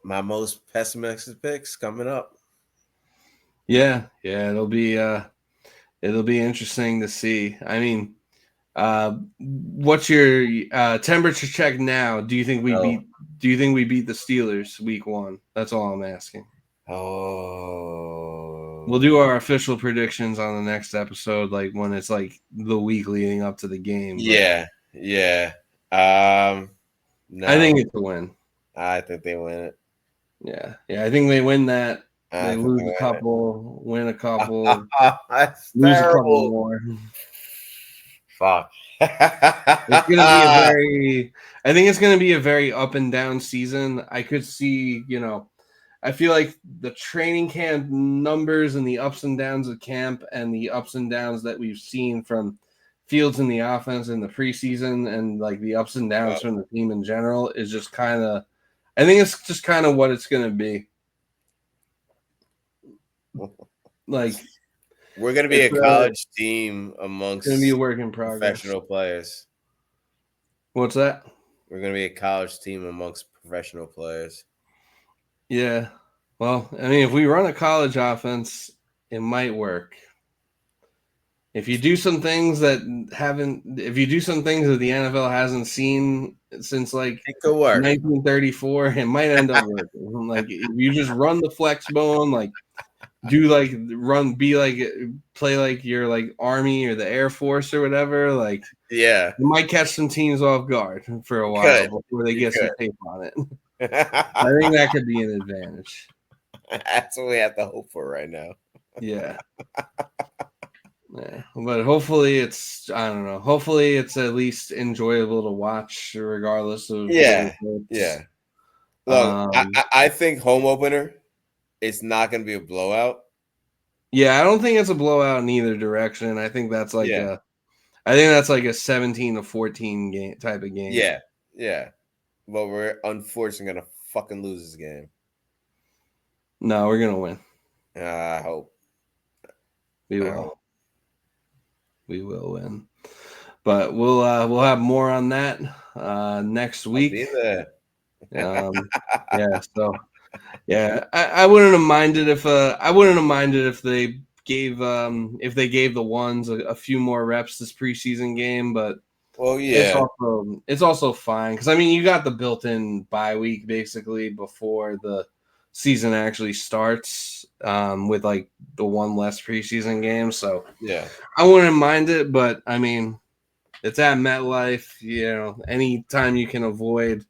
my most pessimistic picks coming up. Yeah, it'll be interesting to see. I mean, what's your temperature check now? Oh, Do you think we beat the Steelers week 1? That's all I'm asking. We'll do oh, our official predictions on the next episode, like when it's like the week leading up to the game. But yeah, yeah. I think No, it's a win. I think they win it. Yeah. I think they win that. I They think they lose a win it. couple, win a couple, That's lose a couple terrible. more. Fuck. It's gonna be a very. I think it's gonna be a very up and down season. I could see, I feel like the training camp numbers and the ups and downs of camp and the ups and downs that we've seen from Fields in the offense in the preseason and like the ups and downs from the team in general is just kind of. I think it's just kind of what it's gonna be. Like We're gonna be it's a college team gonna be a amongst work in progress. professional players. What's that? We're gonna be a college team amongst professional players. Yeah. Well, I mean, if we run a college offense, it might work. If you do some things that if you do some things that the NFL hasn't seen since like It could work. 1934, it might end up working. Like if you just run the flex bone, like do like run, be like play like you're like Army or the Air Force or whatever, like Yeah, you might catch some teams off guard for a you while could. before they You get some could. tape on it. I think that could be an advantage. That's what we have to hope for right now. Yeah. Yeah, but hopefully it's I don't know. Hopefully it's at least enjoyable to watch, regardless of Yeah, the yeah. Look, um, I think home opener, it's not going to be a blowout. yeah, I don't think it's a blowout in either direction. I think that's like Yeah, I think that's like a 17-14 game type of game. yeah, yeah. But we're unfortunately going to fucking lose this game. No, we're gonna win. I hope. We I will. hope. We will win. But we'll have more on that next week. I'll be there. Yeah, so yeah, I wouldn't have minded if they gave the ones a few more reps this preseason game, but Well, yeah, it's also fine because I mean you got the built-in bye week basically before the season actually starts with like the one less preseason game, so yeah. I wouldn't mind it, but I mean it's at MetLife, anytime you can avoid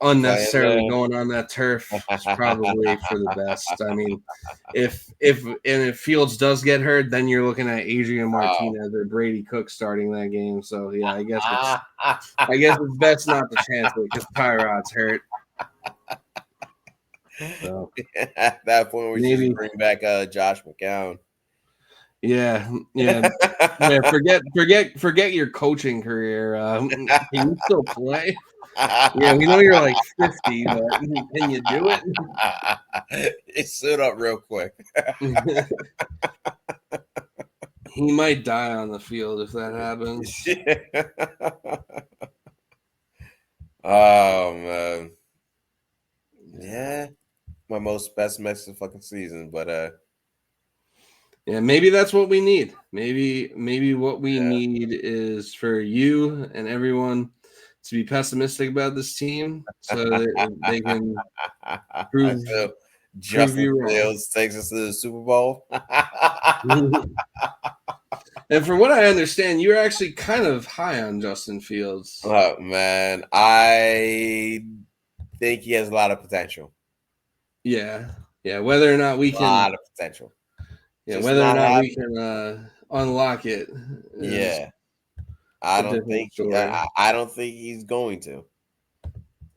unnecessarily Playing going on that turf is probably for the best. I mean, if Fields does get hurt, then you're looking at Adrian Martinez or Brady Cook starting that game. So yeah, I guess it's best not to chance it because Tyrod's hurt. So At that point, we maybe should bring back Josh McCown. yeah. Forget your coaching career. Can you still play? Yeah, we know you're like 50, but can you do it? It stood up real quick. He might die on the field if that happens. Oh man, yeah, my most pessimistic fucking season, but yeah, maybe that's what we need. Maybe what we need is for you and everyone to be pessimistic about this team so that they can prove so Justin you wrong. Fields takes us to the Super Bowl. And from what I understand, you're actually kind of high on Justin Fields. Oh man, I think he has a lot of potential. Yeah. Whether or not we can, a lot of potential. yeah, Just whether or not not we happening. can unlock it. Yeah, I don't different think story. I don't think he's going to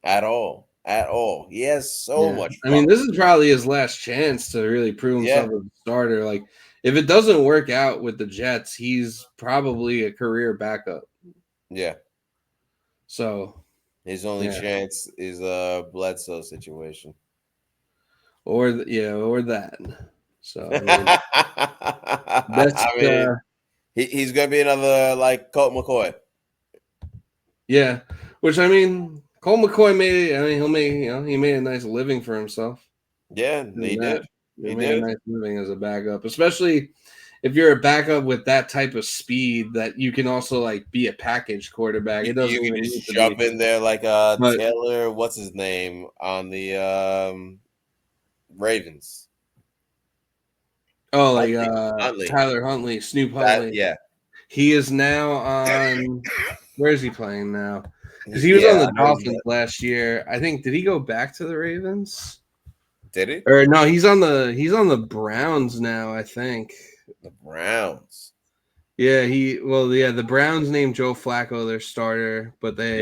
at all. At all, he has so much. I mean, this is probably his last chance to really prove himself as a starter. Like, if it doesn't work out with the Jets, he's probably a career backup. Yeah. So his only chance is a Bledsoe situation, or that. So I mean, he's gonna be another like Colt McCoy. Yeah, which I mean, Colt McCoy he made a nice living for himself. Yeah, he did. He made a nice living as a backup, especially if you're a backup with that type of speed that you can also like be a package quarterback. It doesn't even just jump in there like Taylor, what's his name on the Ravens. Oh, like Huntley. Tyler Huntley, Snoop Huntley. Yeah, he is now on. Where is he playing now? Because he was on the Dolphins last year. I think. Did he go back to the Ravens? Did he? Or no, he's on the Browns now, I think. The Browns. Yeah, the Browns named Joe Flacco their starter, but they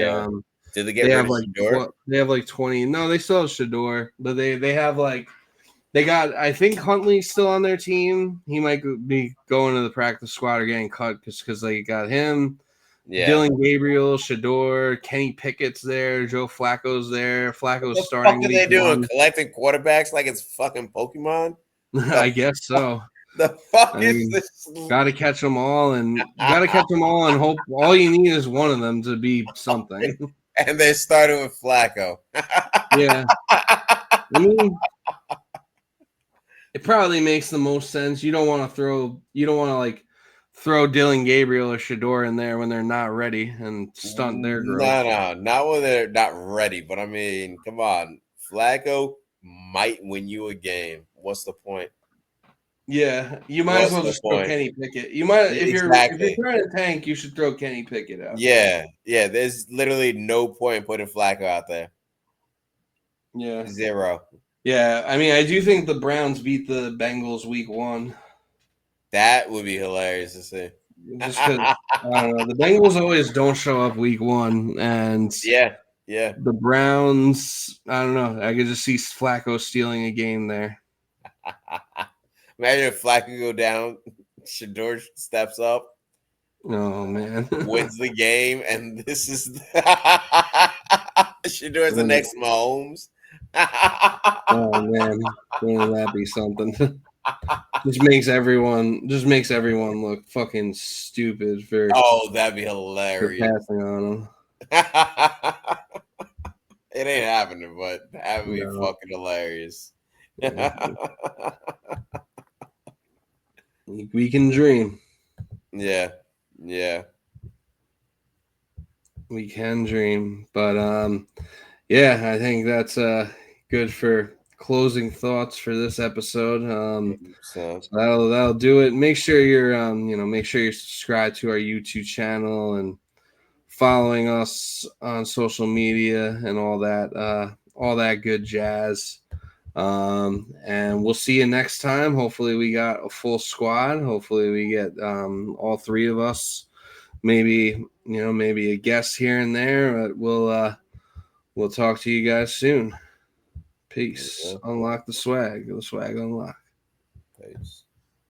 did they get rid of Shador? They have like 20. No, they still have Shador, but they have like they got. I think Huntley's still on their team. He might be going to the practice squad or getting cut because they got him. Yeah. Dylan Gabriel, Shador, Kenny Pickett's there, Joe Flacco's there. Flacco's starting. What the fuck are they doing? Collecting quarterbacks like it's fucking Pokemon? I guess so. The fuck is this? Got to catch them all, and hope all you need is one of them to be something. And they started with Flacco. Yeah. I mean, it probably makes the most sense. You don't want to like throw Dylan Gabriel or Shador in there when they're not ready and stunt their growth. No, not when they're not ready. But I mean, come on, Flacco might win you a game. What's the point? Yeah, you might as What's well the just throw point? Kenny Pickett. You might if you're Exactly. trying to tank, you should throw Kenny Pickett out there. Yeah. There's literally no point in putting Flacco out there. Yeah. Zero. Yeah, I mean, I do think the Browns beat the Bengals week 1. That would be hilarious to see. Just because, I don't know, the Bengals always don't show up week 1, and Yeah. the Browns, I don't know, I could just see Flacco stealing a game there. Imagine if Flacco go down, Shador steps up, Oh, man. wins the game, and this is Shador's the next Mahomes. Oh, man. Wouldn't that be something? Just makes everyone look fucking stupid for That'd be hilarious. passing on them. It ain't happening, but that would be No. fucking hilarious. We can dream. Yeah. We can dream. But yeah, I think that's good for closing thoughts for this episode. So that'll do it. Make sure you're make sure you're subscribed to our YouTube channel and following us on social media and all that good jazz. And we'll see you next time. Hopefully we got a full squad. Hopefully we get all 3 of us. Maybe maybe a guest here and there. But we'll talk to you guys soon. Peace. Unlock the swag. The swag unlock. Peace.